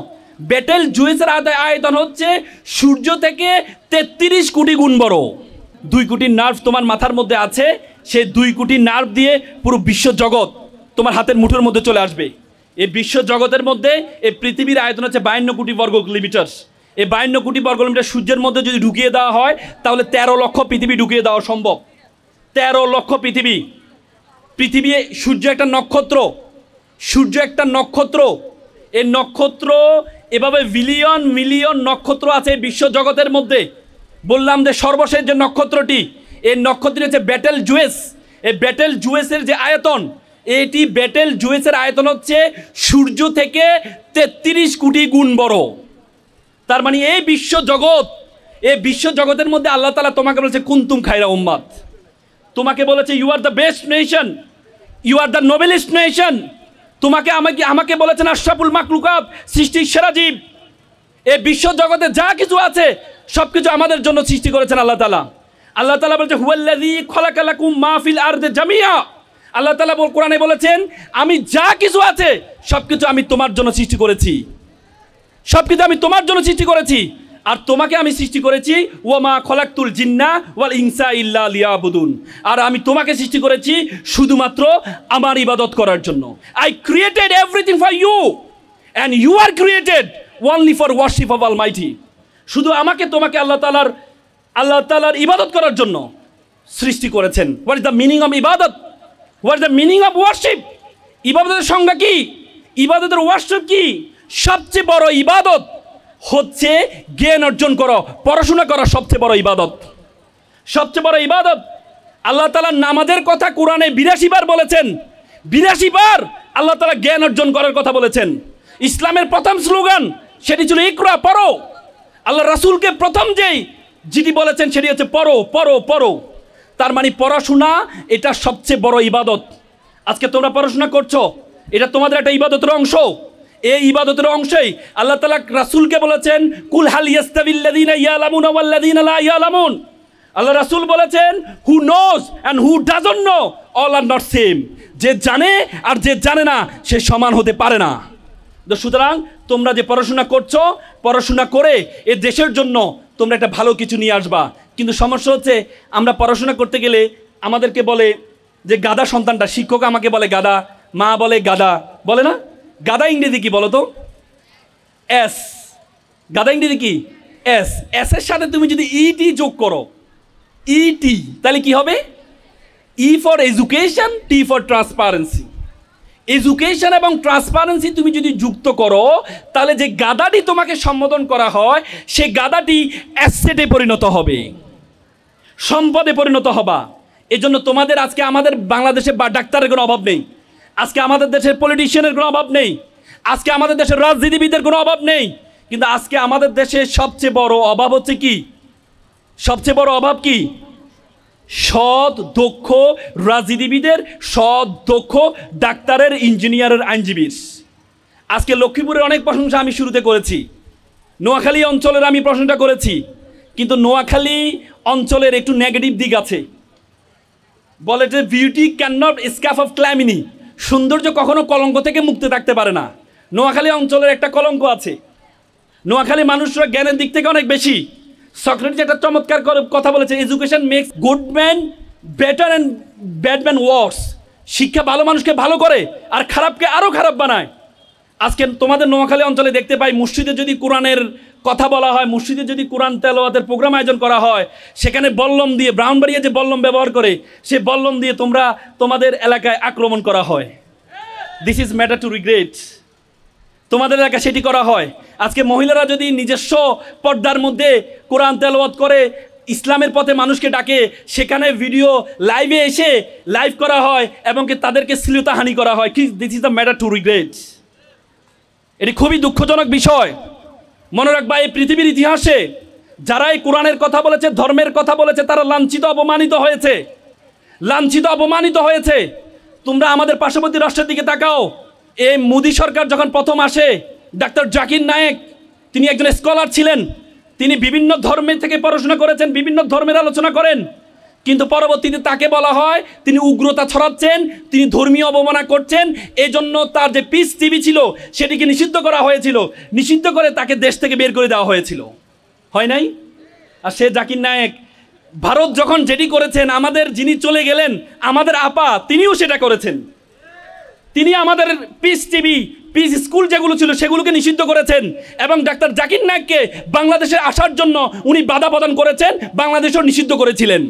[SPEAKER 1] বেটেল জুয়েসের আয়তন হচ্ছে সূর্য থেকে 33 কোটি গুণ বড়। 2 কোটি নার্ভ তোমার মাথার মধ্যে আছে, সেই 2 কোটি নার্ভ দিয়ে পুরো বিশ্বজগৎ তোমার হাতের মুঠোর মধ্যে চলে আসবে। এই বিশ্ব জগতের মধ্যে এই পৃথিবীর আয়তন হচ্ছে 52 কোটি বর্গ কিলোমিটার। এই 52 কোটি বর্গ কিলোমিটার সূর্যের মধ্যে যদি ঢুকিয়ে দেওয়া হয় তাহলে 13 লক্ষ পৃথিবী ঢুকিয়ে দেওয়া সম্ভব। 13 লক্ষ পৃথিবী। পৃথিবী, সূর্য একটা নক্ষত্র। সূর্য একটা নক্ষত্র। এই নক্ষত্র এভাবে বিলিয়ন মিলিয়ন নক্ষত্র আছে বিশ্ব জগতের মধ্যে। বললাম যে সর্বশেষ যে নক্ষত্রটি, এই নক্ষত্রটি হচ্ছে বেটেল জুয়েস। এই বেটেল জুয়েসের যে আয়তন, এটি বেটেল জুয়েসের আয়তন হচ্ছে সূর্য থেকে 33 কোটি গুণ বড়। তার মানে এই বিশ্ব জগতের মধ্যে আল্লাহ তাআলা তোমাকে বলেছে কুনতুম খায়রা উম্মাত, তোমাকে বলেছে you are the best nation, you are the noblest nation. তোমাকে আমাকে বলেছেন আশরাফুল মাখলুকাত, সৃষ্টির সেরা জীব। এই বিশ্ব জগতে যা কিছু আছে সব কিছু আমাদের জন্য সৃষ্টি করেছেন আল্লাহ তাআলা। আল্লাহ তাআলা বলেছে হুয়াল্লাযী খালাকা লাকুম মা ফিল আরদি জামিয়া। আল্লাহ তাআলা কোরআনে বলেছেন আমি যা কিছু আছে সব কিছু আমি তোমার জন্য সৃষ্টি করেছি, সব কিছু আমি তোমার জন্য সৃষ্টি করেছি। আর তোমাকে আমি সৃষ্টি করেছি ওয়ামা খলাকতুল জিন্না ওয়াল ইনসা ইল্লা লিয়াবুদুন, আর আমি তোমাকে সৃষ্টি করেছি শুধুমাত্র আমার ইবাদত করার জন্য। I created everything for you and you are created only for worship of almighty. শুধু তোমাকে আল্লাহ তাআলার ইবাদত করার জন্য সৃষ্টি করেছেন। What is the meaning of ইবাদত? What is the meaning of worship? ইবাদতের সংজ্ঞা কি? ইবাদতের ওয়ার্শিপ কি? সবচেয়ে বড় ইবাদত হচ্ছে জ্ঞান অর্জন করো, পড়াশোনা করা সবচেয়ে বড় ইবাদত, সবচেয়ে বড় ইবাদত। আল্লাহ তাআলা নামাজের কথা কোরআনে 82 বার বলেছেন, 82 বার আল্লাহ তাআলা জ্ঞান অর্জন করার কথা বলেছেন। ইসলামের প্রথম স্লোগান সেটি ছিল ইকরা, পড়ো। আল্লাহ রাসূলকে প্রথম যেটি বলেছেন সেটি হচ্ছে পড়ো পড়ো পড়ো। তার মানে পড়াশোনা এটা সবচেয়ে বড় ইবাদত। আজকে তোমরা পড়াশোনা করছো, এটা তোমাদের একটা ইবাদতের অংশ। এই ইবাদতের অংশেই আল্লাহ তাআলা রাসূলকে বলেছেন কুল হাল ইয়াস্তাবিল্লাযীনা ইয়ালামুনা ওয়াল্লাযীনা লা ইয়ালামুন। আল্লাহ রাসূল বলেছেন who knows and who doesn't know all are not same. যে জানে আর যে জানে না সে সমান হতে পারে না। তো সুতরাং তোমরা যে পড়াশোনা করছো, পড়াশোনা করে এ দেশের জন্য তোমরা একটা ভালো কিছু নিয়ে আসবা। কিন্তু সমস্যা হচ্ছে আমরা পড়াশোনা করতে গেলে আমাদেরকে বলে যে গাদা সন্তানটা, শিক্ষক আমাকে বলে গাদা, মা বলে গাদা, বলে না? গাদা ইংরেজি কি বলো তো? এস। গাদা ইংরেজি কি? এস। এসের সাথে তুমি যদি ইটি যোগ করো, ইটি, তাহলে কি হবে? E for education, T for transparency. Education এবং ট্রান্সপারেন্সি তুমি যদি যুক্ত করো তাহলে যে গাদাটি তোমাকে সম্বোধন করা হয় সে গাদাটি অ্যাসেটে পরিণত হবে, সম্পদে পরিণত হবা। এজন্য তোমাদের আজকে আমাদের বাংলাদেশে ডাক্তারের কোনো অভাব নেই, আজকে আমাদের দেশের পলিটিশিয়ানের কোনো অভাব নেই, আজকে আমাদের দেশের রাজনীতিবিদদের কোনো অভাব নেই। কিন্তু আজকে আমাদের দেশে সবচেয়ে বড় অভাব হচ্ছে কি? সবচেয়ে বড় অভাব কি? সৎ দক্ষ রাজনীতিবিদের, সৎ দক্ষ ডাক্তারের, ইঞ্জিনিয়ারের, আইনজীবীর। আজকে লক্ষ্মীপুরের অনেক প্রশংসা আমি শুরুতে করেছি, নোয়াখালী অঞ্চলের আমি প্রশংসা করেছি, কিন্তু নোয়াখালী অঞ্চলের একটু নেগেটিভ দিক আছে। বলে যে beauty can not escape of calamity, সৌন্দর্য কখনো কলঙ্ক থেকে মুক্তি থাকতে পারে না। নোয়াখালী অঞ্চলের একটা কলঙ্ক আছে। নোয়াখালী মানুষরা জ্ঞানের দিক থেকে অনেক বেশি। সক্রেটিস একটা চমৎকার কথা বলেছে, education makes good man better and bad man worse. শিক্ষা ভালো মানুষকে ভালো করে আর খারাপকে আরও খারাপ বানায়। আজকে তোমাদের নোয়াখালী অঞ্চলে দেখতে পাই মসজিদে যদি কোরআনের কথা বলা হয়, মসজিদে যদি কোরআন তেলাওয়াতের প্রোগ্রাম আয়োজন করা হয়, সেখানে বল্লম দিয়ে, ব্রাহ্মণবাড়িয়া যে বল্লম ব্যবহার করে সে বল্লম দিয়ে তোমাদের এলাকায় আক্রমণ করা হয়। This is matter to regret. তোমাদের এলাকায় সেটি করা হয়। আজকে মহিলারা যদি নিজস্ব পর্দার মধ্যে কোরআন তেলাওয়াত করে, ইসলামের পথে মানুষকে ডাকে, সেখানে ভিডিও লাইভে এসে লাইভ করা হয় এবং তাদেরকে শ্লীলতাহানি করা হয়। কি this is the matter to regret. এটি খুবই দুঃখজনক বিষয়। মনে রাখবা, এই পৃথিবীর ইতিহাসে যারা এই কোরআনের কথা বলেছে, ধর্মের কথা বলেছে, তারা লাঞ্ছিত অপমানিত হয়েছে, লাঞ্ছিত অপমানিত হয়েছে। তোমরা আমাদের পার্শ্ববর্তী রাষ্ট্রের দিকে তাকাও। এই মোদী সরকার যখন প্রথম আসে, ডাক্তার জাকির নায়েক তিনি একজন স্কলার ছিলেন, তিনি বিভিন্ন ধর্মের থেকে পড়াশোনা করেছেন, বিভিন্ন ধর্মের আলোচনা করেন, কিন্তু পরবর্তীতে তাকে বলা হয় তিনি উগ্রতা ছড়াচ্ছেন, তিনি ধর্মীয় অবমাননা করছেন। এজন্য তার যে পিস টিভি ছিল সেটিকে নিষিদ্ধ করা হয়েছিল, নিষিদ্ধ করে তাকে দেশ থেকে বের করে দেওয়া হয়েছিল, হয় নাই? আর সে জাকির নায়েক ভারত যখন যেটি করেছেন, আমাদের যিনি চলে গেলেন আমাদের আপা, তিনিও সেটা করেছেন। তিনি আমাদের পিস টিভি, পিস স্কুল যেগুলো ছিল সেগুলোকে নিষিদ্ধ করেছেন এবং ডাক্তার জাকির নায়েককে বাংলাদেশে আসার জন্য উনি বাধা প্রদান করেছেন, বাংলাদেশও নিষিদ্ধ করেছিলেন।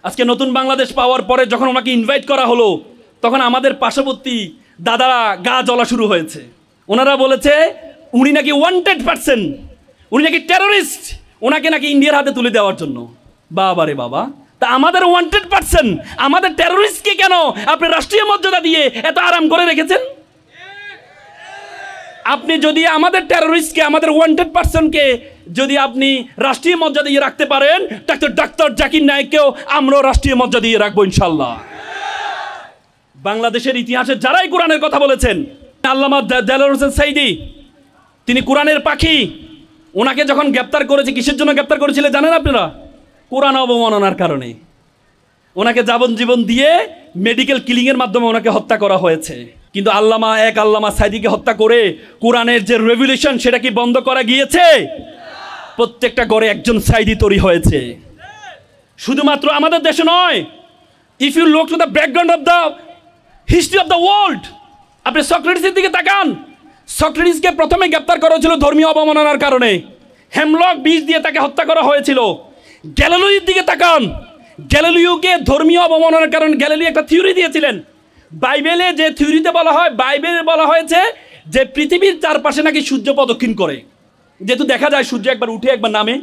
[SPEAKER 1] আজকে নতুন বাংলাদেশ পাওয়ার পরে যখন ওনাকে ইনভাইট করা হলো, তখন আমাদের পার্শ্ববর্তী দাদারা গা জ্বলা শুরু হয়েছে। ওনারা বলেছে উনি নাকি ওয়ান্টেড পারসন, উনি নাকি টেররিস্ট, ওনাকে নাকি ইন্ডিয়ার হাতে তুলে দেওয়ার জন্য। বাবা রে বাবা, তা আমাদের 100% আমাদের টেররিস্টকে কেন আপনি রাষ্ট্রীয় মর্যাদা দিয়ে এত আরাম করে রেখেছেন? আপনি যদি আমাদের টেররিস্টকে, আমাদের 100%কে যদি আপনি রাষ্ট্রীয় মর্যাদা দিয়ে রাখতে পারেন, ডাক্তার জাকির নায়েককেও আমরাও রাষ্ট্রীয় মর্যাদা দিয়ে রাখবো ইনশাল্লাহ। বাংলাদেশের ইতিহাসে যারাই কোরআনের কথা বলেছেন, আল্লামা দেলোয়ার হোসেন সাঈদী, তিনি কোরআনের পাখি। ওনাকে যখন গ্রেপ্তার করেছে, কিসের জন্য গ্রেপ্তার করেছিলেন জানেন আপনারা? কোরআন অবমাননার কারণে। ওনাকে যাবজ্জীবন দিয়ে মেডিকেল কিলিংয়ের মাধ্যমে ওনাকে হত্যা করা হয়েছে। কিন্তু আল্লামা সাঈদীকে হত্যা করে কোরআনের যে রেভলিউশন, সেটা কি বন্ধ করা গিয়েছে? প্রত্যেকটা ঘরে একজন সাঈদী তৈরি হয়েছে। শুধুমাত্র আমাদের দেশে নয়, if you look to the background of the history of the world, আপনি সক্রেটিসের দিকে তাকান। সক্রেটিসকে প্রথমে গ্রেপ্তার করা হয়েছিল ধর্মীয় অবমাননার কারণে, হেমলক বিষ দিয়ে তাকে হত্যা করা হয়েছিল। গ্যালিলিওর দিকে তাকান, গ্যালিলিওকে ধর্মীয় অবমাননার কারণে গ্যালিলিও একটা থিওরি দিয়েছিলেন। বাইবেলে যে থিওরিতে বলা হয়, বাইবেলে বলা হয়েছে যে পৃথিবীর চারপাশে নাকি সূর্য প্রদক্ষিণ করে, যেহেতু দেখা যায় সূর্য একবার উঠে একবার নামে।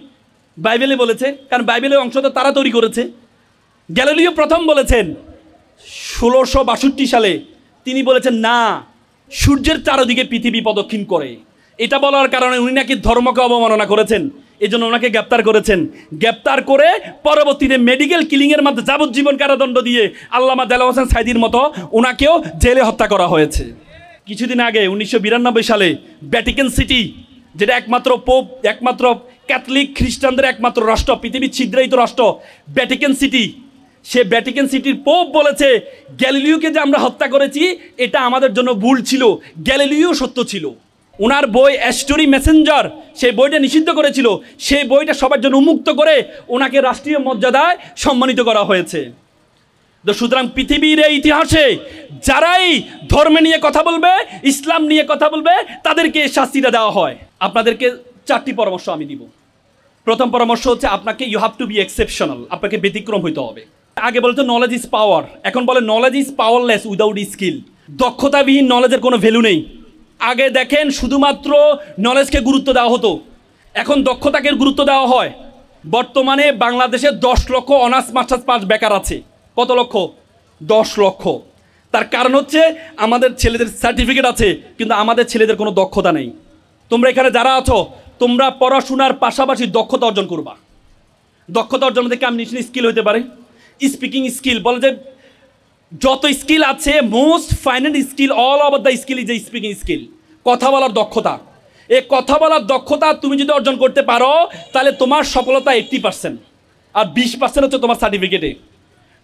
[SPEAKER 1] বাইবেলে বলেছে, কারণ বাইবেলের অংশ তো তারা তৈরি করেছে। গ্যালিলিও প্রথম বলেছেন 1662 সালে, তিনি বলেছেন না, সূর্যের চারদিকে পৃথিবী প্রদক্ষিণ করে। এটা বলার কারণে উনি নাকি ধর্মকে অবমাননা করেছেন, এই জন্য ওনাকে গ্রেপ্তার করেছেন। গ্রেপ্তার করে পরবর্তীতে মেডিকেল কিলিংয়ের মাধ্যমে যাবজ্জীবন কারাদণ্ড দিয়ে আল্লামা দেলোয়ার হোসেন সাঈদীর মতো ওনাকেও জেলে হত্যা করা হয়েছে। কিছুদিন আগে 1992 সালে ভ্যাটিকান সিটি, যেটা একমাত্র পোপ, একমাত্র ক্যাথলিক খ্রিস্টানদের একমাত্র রাষ্ট্র, পৃথিবীর ছিদ্রায়িত রাষ্ট্র ভ্যাটিকান সিটি, সে ভ্যাটিকান সিটির পোপ বলেছে গ্যালিলিওকে যে আমরা হত্যা করেছি এটা আমাদের জন্য ভুল ছিল, গ্যালিলিও সত্য ছিল। ওনার বই অ্যাস্টোরি মেসেঞ্জার, সেই বইটা নিষিদ্ধ করেছিল, সেই বইটা সবার জন্য উন্মুক্ত করে ওনাকে রাষ্ট্রীয় মর্যাদায় সম্মানিত করা হয়েছে। তো সুতরাং পৃথিবীর এই ইতিহাসে যারাই ধর্ম নিয়ে কথা বলবে, ইসলাম নিয়ে কথা বলবে, তাদেরকে শাস্তিটা দেওয়া হয়। আপনাদেরকে 4টি পরামর্শ আমি দিব। প্রথম পরামর্শ হচ্ছে আপনাকে you have to be exceptional, আপনাকে ব্যতিক্রম হইতে হবে। আগে বলতো নলেজ ইজ পাওয়ার, এখন বলে knowledge is powerless without skill. দক্ষতাবিহীন নলেজের কোনো ভ্যালু নেই। আগে দেখেন শুধুমাত্র নলেজকে গুরুত্ব দেওয়া হতো, এখন দক্ষতাকে গুরুত্ব দেওয়া হয়। বর্তমানে বাংলাদেশে 10 লক্ষ অনার্স মাস্টার্স পাস বেকার আছে। কত লক্ষ? 10 লক্ষ। তার কারণ হচ্ছে আমাদের ছেলেদের সার্টিফিকেট আছে কিন্তু আমাদের ছেলেদের কোনো দক্ষতা নেই। তোমরা এখানে যারা আছো, তোমরা পড়াশোনার পাশাপাশি দক্ষতা অর্জন করবা। দক্ষতা অর্জন থেকে কেমন স্কিল হতে পারে? স্পিকিং স্কিল, বলে যে যত স্কিল আছে, most final skill all over the skill is a speaking skill. কথা বলার দক্ষতা। এই কথা বলার দক্ষতা তুমি যদি অর্জন করতে পারো তাহলে তোমার সফলতা 80%, আর 20% হচ্ছে তোমার সার্টিফিকেটে।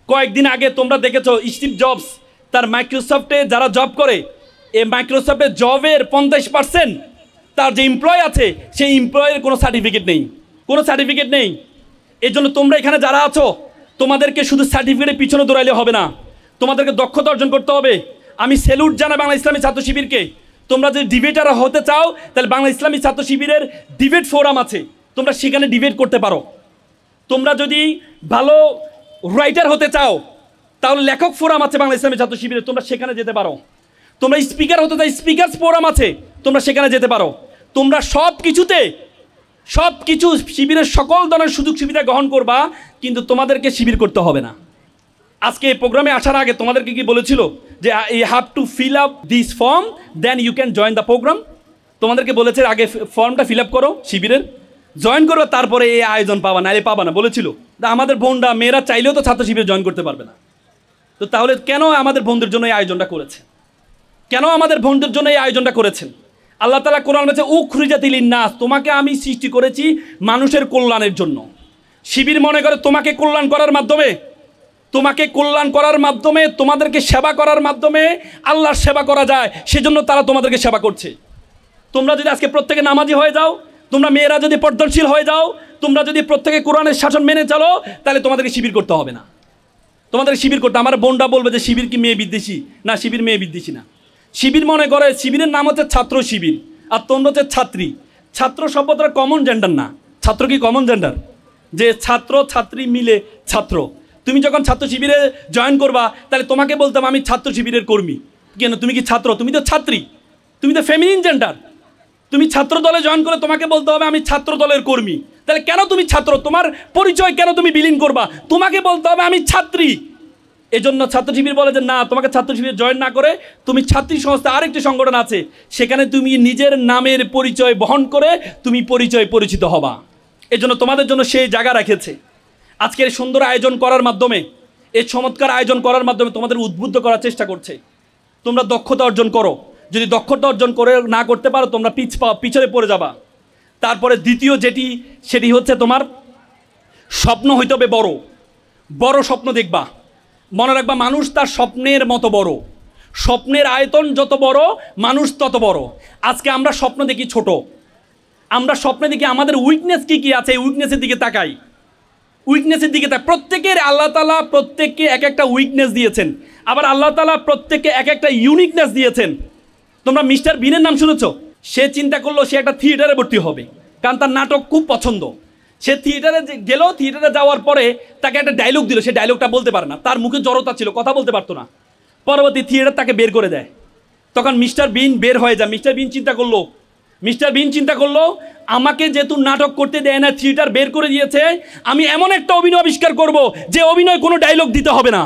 [SPEAKER 1] কয়েকদিন আগে তোমরা দেখেছো স্টিভ জবস তার মাইক্রোসফটে যারা জব করে, এই মাইক্রোসফটের জবের 50% তার যে এমপ্লয় আছে সেই এমপ্লয়ের কোনো সার্টিফিকেট নেই, কোনো সার্টিফিকেট নেই। এই জন্য তোমরা এখানে যারা আছো, তোমাদেরকে শুধু সার্টিফিকেটের পিছনে দৌড়াইলে হবে না, তোমাদেরকে দক্ষতা অর্জন করতে হবে। আমি স্যালুট জানাই বাংলা ইসলামী ছাত্র শিবিরকে। তোমরা যদি ডিবেটার হতে চাও তাহলে বাংলা ইসলামী ছাত্র শিবিরের ডিবেট ফোরাম আছে, তোমরা সেখানে ডিবেট করতে পারো। তোমরা যদি ভালো রাইটার হতে চাও তাহলে লেখক ফোরাম আছে বাংলা ইসলামী ছাত্র শিবিরে, তোমরা সেখানে যেতে পারো। তোমরা স্পিকার হতে চাও, স্পিকার্স ফোরাম আছে, তোমরা সেখানে যেতে পারো। তোমরা সব কিছু শিবিরের সকল ধরনের সুযোগ সুবিধা গ্রহণ করবা, কিন্তু তোমাদেরকে শিবির করতে হবে না। আজকে এই প্রোগ্রামে আসার আগে তোমাদেরকে কি বলেছিল যে you have to fill up this form then you can join the program. তোমাদেরকে বলেছে আগে ফর্মটা ফিল আপ করো, শিবিরের জয়েন করো, তারপরে এই আয়োজন পাবা, নাইলে পাবা না বলেছিল। আমাদের বোনরা মেয়েরা চাইলেও তো ছাত্র শিবিরে জয়েন করতে পারবে না। তো তাহলে কেন আমাদের বোনদের জন্য এই আয়োজনটা করেছে? কেন আমাদের বোনদের জন্য এই আয়োজনটা করেছেন? আল্লাহ তাআলা কোরআন বলেছে উখরিজাতিল লিন্নাস, তোমাকে আমি সৃষ্টি করেছি মানুষের কল্যাণের জন্য। শিবির মনে করে তোমাকে কল্যাণ করার মাধ্যমে, তোমাদেরকে সেবা করার মাধ্যমে আল্লাহর সেবা করা যায়, সেজন্য তারা তোমাদেরকে সেবা করছে। তোমরা যদি আজকে প্রত্যেকে নামাজি হয়ে যাও, তোমরা মেয়েরা যদি পর্দানশীল হয়ে যাও, তোমরা যদি প্রত্যেকে কোরআনের শাসন মেনে চলো, তাহলে তোমাদেরকে শিবির করতে হবে না। তোমাদের শিবির করতে, আমার বোনরা বলবে যে শিবির কি মেয়ে বিদ্বেষী? না, শিবির মেয়ে বিদ্বেষী না। শিবির মনে করে শিবিরের নাম হচ্ছে ছাত্র শিবির, আর তোমরা হচ্ছে ছাত্রী। ছাত্র শব্দটা কমন জেন্ডার না। ছাত্র কি কমন জেন্ডার? যে ছাত্র ছাত্রী মিলে ছাত্র। তুমি যখন ছাত্র শিবিরে জয়েন করবা তাহলে তোমাকে বলতাম আমি ছাত্র শিবিরের কর্মী। কেন? তুমি কি ছাত্র? তুমি তো ছাত্রী, তুমি তো ফেমিনিন জেন্ডার। তুমি ছাত্র দলে জয়েন করে তোমাকে বলতে হবে আমি ছাত্র দলের কর্মী। তাহলে কেন তুমি ছাত্র? তোমার পরিচয় কেন তুমি বিলীন করবা? তোমাকে বলতে হবে আমি ছাত্রী। এজন্য ছাত্র শিবির বলে যে না, তোমাকে ছাত্র শিবির জয়েন না করে তুমি ছাত্রী সংস্থা আরেকটি সংগঠন আছে, সেখানে তুমি নিজের নামের পরিচয় বহন করে তুমি পরিচিত হবা। এজন্য তোমাদের জন্য সেই জায়গা রেখেছে। আজকের সুন্দর আয়োজন করার মাধ্যমে, এই চমৎকার আয়োজন করার মাধ্যমে তোমাদের উদ্বুদ্ধ করার চেষ্টা করছে। তোমরা দক্ষতা অর্জন করো। যদি দক্ষতা অর্জন করে না করতে পারো, তোমরা পিছনে পড়ে যাবা। তারপরে দ্বিতীয় সেটি হচ্ছে তোমার স্বপ্ন হইতে হবে বড় বড় স্বপ্ন দেখবা। মনে রাখবা, মানুষ তার স্বপ্নের মতো বড়। স্বপ্নের আয়তন যত বড়, মানুষ তত বড়। আজকে আমরা স্বপ্ন দেখি ছোট। আমরা স্বপ্নে দেখি আমাদের উইকনেস কি আছে, এই উইকনেসের দিকে তাকাই। প্রত্যেকের আল্লাহ তাআলা প্রত্যেককে এক একটা উইকনেস দিয়েছেন, আবার আল্লাহ তাআলা প্রত্যেককে এক একটা ইউনিকনেস দিয়েছেন। তোমরা মিস্টার বিনের নাম শুনেছো? সে চিন্তা করলো সে একটা থিয়েটারে ভর্তি হবে, কারণ তার নাটক খুব পছন্দ। সে থিয়েটারে গেল, থিয়েটারে যাওয়ার পরে তাকে একটা ডায়লগ দিল, সে ডায়লগটা বলতে পারে না, তার মুখে জড়তা ছিল, কথা বলতে পারতো না। পরবর্তী থিয়েটার তাকে বের করে দেয়। তখন মিস্টার বিন বের হয়ে যায়। মিস্টার বিন চিন্তা করলো আমাকে যেহেতু নাটক করতে দেয় না, থিয়েটার বের করে দিয়েছে, আমি এমন একটা অভিনয় আবিষ্কার করব যে অভিনয় কোনো ডায়লগ দিতে হবে না।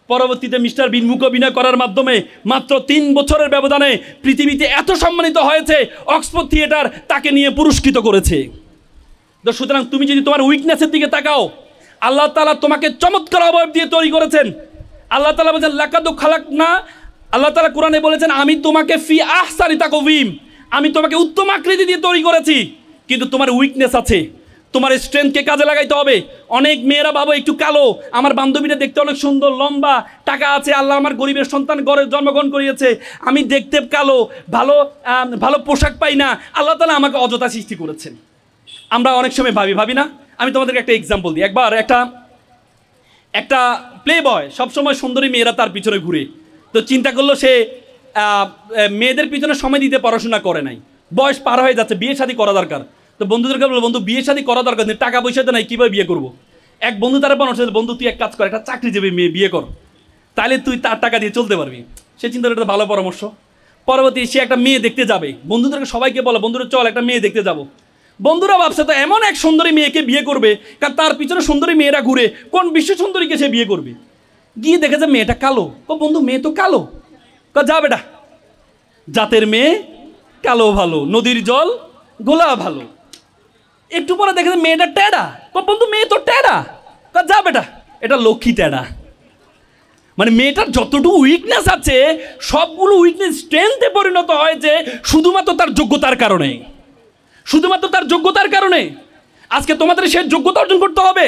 [SPEAKER 1] পরবর্তীতে মিস্টার বিন মুখ অভিনয় করার মাধ্যমে মাত্র 3 বছরের ব্যবধানে পৃথিবীতে এত সম্মানিত হয়েছে, অক্সফোর্ড থিয়েটার তাকে নিয়ে পুরস্কৃত করেছে। তো সুতরাং তুমি যদি তোমার উইকনেসের দিকে তাকাও, আল্লাহ তাআলা তোমাকে চমৎকার অবয়ব দিয়ে তৈরি করেছেন। আল্লাহ তাআলা বলেছেন লাকাদ খালাকনা, আল্লাহ তাআলা কোরআনে বলেছেন আমি তোমাকে ফি আহসানি তাকওয়িম, আমি তোমাকে উত্তম আকৃতি দিয়ে তৈরি করেছি। কিন্তু তোমার উইকনেস আছে, তোমার স্ট্রেংথকে কাজে লাগাইতে হবে। অনেক মেয়েরা ভাবো একটু কালো, আমার বান্ধবীরা দেখতে অনেক সুন্দর, লম্বা, টাকা আছে, আল্লাহ আমার গরিবের সন্তান ঘরে জন্মগ্রহণ করিয়েছে, আমি দেখতে কালো, ভালো পোশাক পাই না, আল্লাহ তাআলা আমাকে অযথা সৃষ্টি করেছেন। আমরা অনেক সময় ভাবি না। আমি তোমাদেরকে একটা এক্সাম্পল দিই। একবার একটা প্লে বয়, সবসময় সুন্দরী মেয়েরা তার পিছনে ঘুরে। তো চিন্তা করলো সে মেয়েদের পিছনে সময় দিতে পড়াশোনা করে নাই, বয়স পার হয়ে যাচ্ছে, বিয়ে শাদী করা দরকার। তো বন্ধুদেরকে বললো বন্ধু বিয়ে শাদী করা দরকার নেই, টাকা পয়সা তো নাই, কীভাবে বিয়ে করবো? এক বন্ধু তারা পরামর্শ দিল, বন্ধু তুই এক কাজ কর, একটা চাকরিজীবী মেয়ে বিয়ে কর, তাহলে তুই তার টাকা দিয়ে চলতে পারবি। সে চিন্তা করে একটা ভালো পরামর্শ। পরবর্তী সে একটা মেয়ে দেখতে যাবে, বন্ধুদেরকে সবাইকে বলো বন্ধুরা চল একটা মেয়ে দেখতে যাবো। বন্ধুরা ভাবছে তো এমন এক সুন্দরী মেয়েকে বিয়ে করবে, কারণ তার পিছনে সুন্দরী মেয়েরা ঘুরে, কোন বিশ্ব সুন্দরীকে সে বিয়ে করবে? গিয়ে দেখে যে মেয়েটা কালো। ও বন্ধু মেয়ে তো কালো, যা বেটা, জাতের মেয়ে কালো ভালো, নদীর জল গোলা ভালো। একটু পরে দেখে মেয়েটা টেডা, বন্ধু মেয়ে তো টেডা, যা বেটা, এটা লক্ষ্মী টেডা। মানে মেয়েটার যতটুকু উইকনেস আছে সবগুলো উইকনেস স্ট্রেংথে পরিণত হয়েছে শুধুমাত্র তার যোগ্যতার কারণে। আজকে তোমাদের সে যোগ্যতা অর্জন করতে হবে।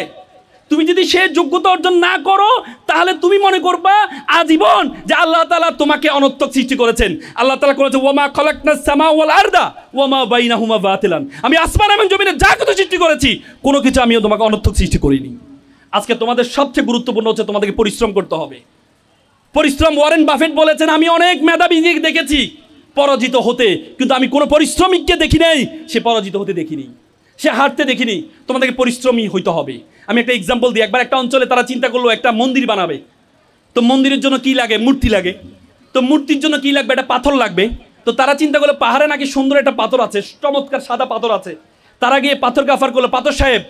[SPEAKER 1] তুমি যদি সে যোগ্যতা অর্জন না করো, তাহলে তুমি মনে করবা আজীবন যে আল্লাহ তাআলা তোমাকে অনর্থক সৃষ্টি করেছেন। আল্লাহ তাআলা বলেছে ওয়ামা খালাকনাস সামা ওয়াল আরদা ওয়ামা বাইনাহুমা বাতিলান, আমি আসমান এবং জমিনে যা কিছু সৃষ্টি করেছি কোনো কিছু আমিও তোমাকে অনর্থক সৃষ্টি করিনি। আজকে তোমাদের সবচেয়ে গুরুত্বপূর্ণ হচ্ছে তোমাদেরকে পরিশ্রম করতে হবে। পরিশ্রম, ওয়ারেন বাফেট বলেছেন আমি অনেক মেধাবী দেখেছি পরাজিত হতে, কিন্তু আমি কোনো পরিশ্রমিককে দেখি নাই সে পরাজিত হতে দেখিনি, সে হারতে দেখিনি। তোমাদেরকে পরিশ্রমী হইতে হবে। আমি একটা এক্সাম্পল দিই। একবার একটা অঞ্চলে তারা চিন্তা করলো একটা মন্দির বানাবে। তো মন্দিরের জন্য কি লাগে? মূর্তি লাগে। তো মূর্তির জন্য কি লাগবে? একটা পাথর লাগবে। তো তারা চিন্তা করলো পাহাড়ে নাকি সুন্দর একটা পাথর আছে, চমৎকার সাদা পাথর আছে। তারা গিয়ে পাথর কাফার করলো, পাথর সাহেব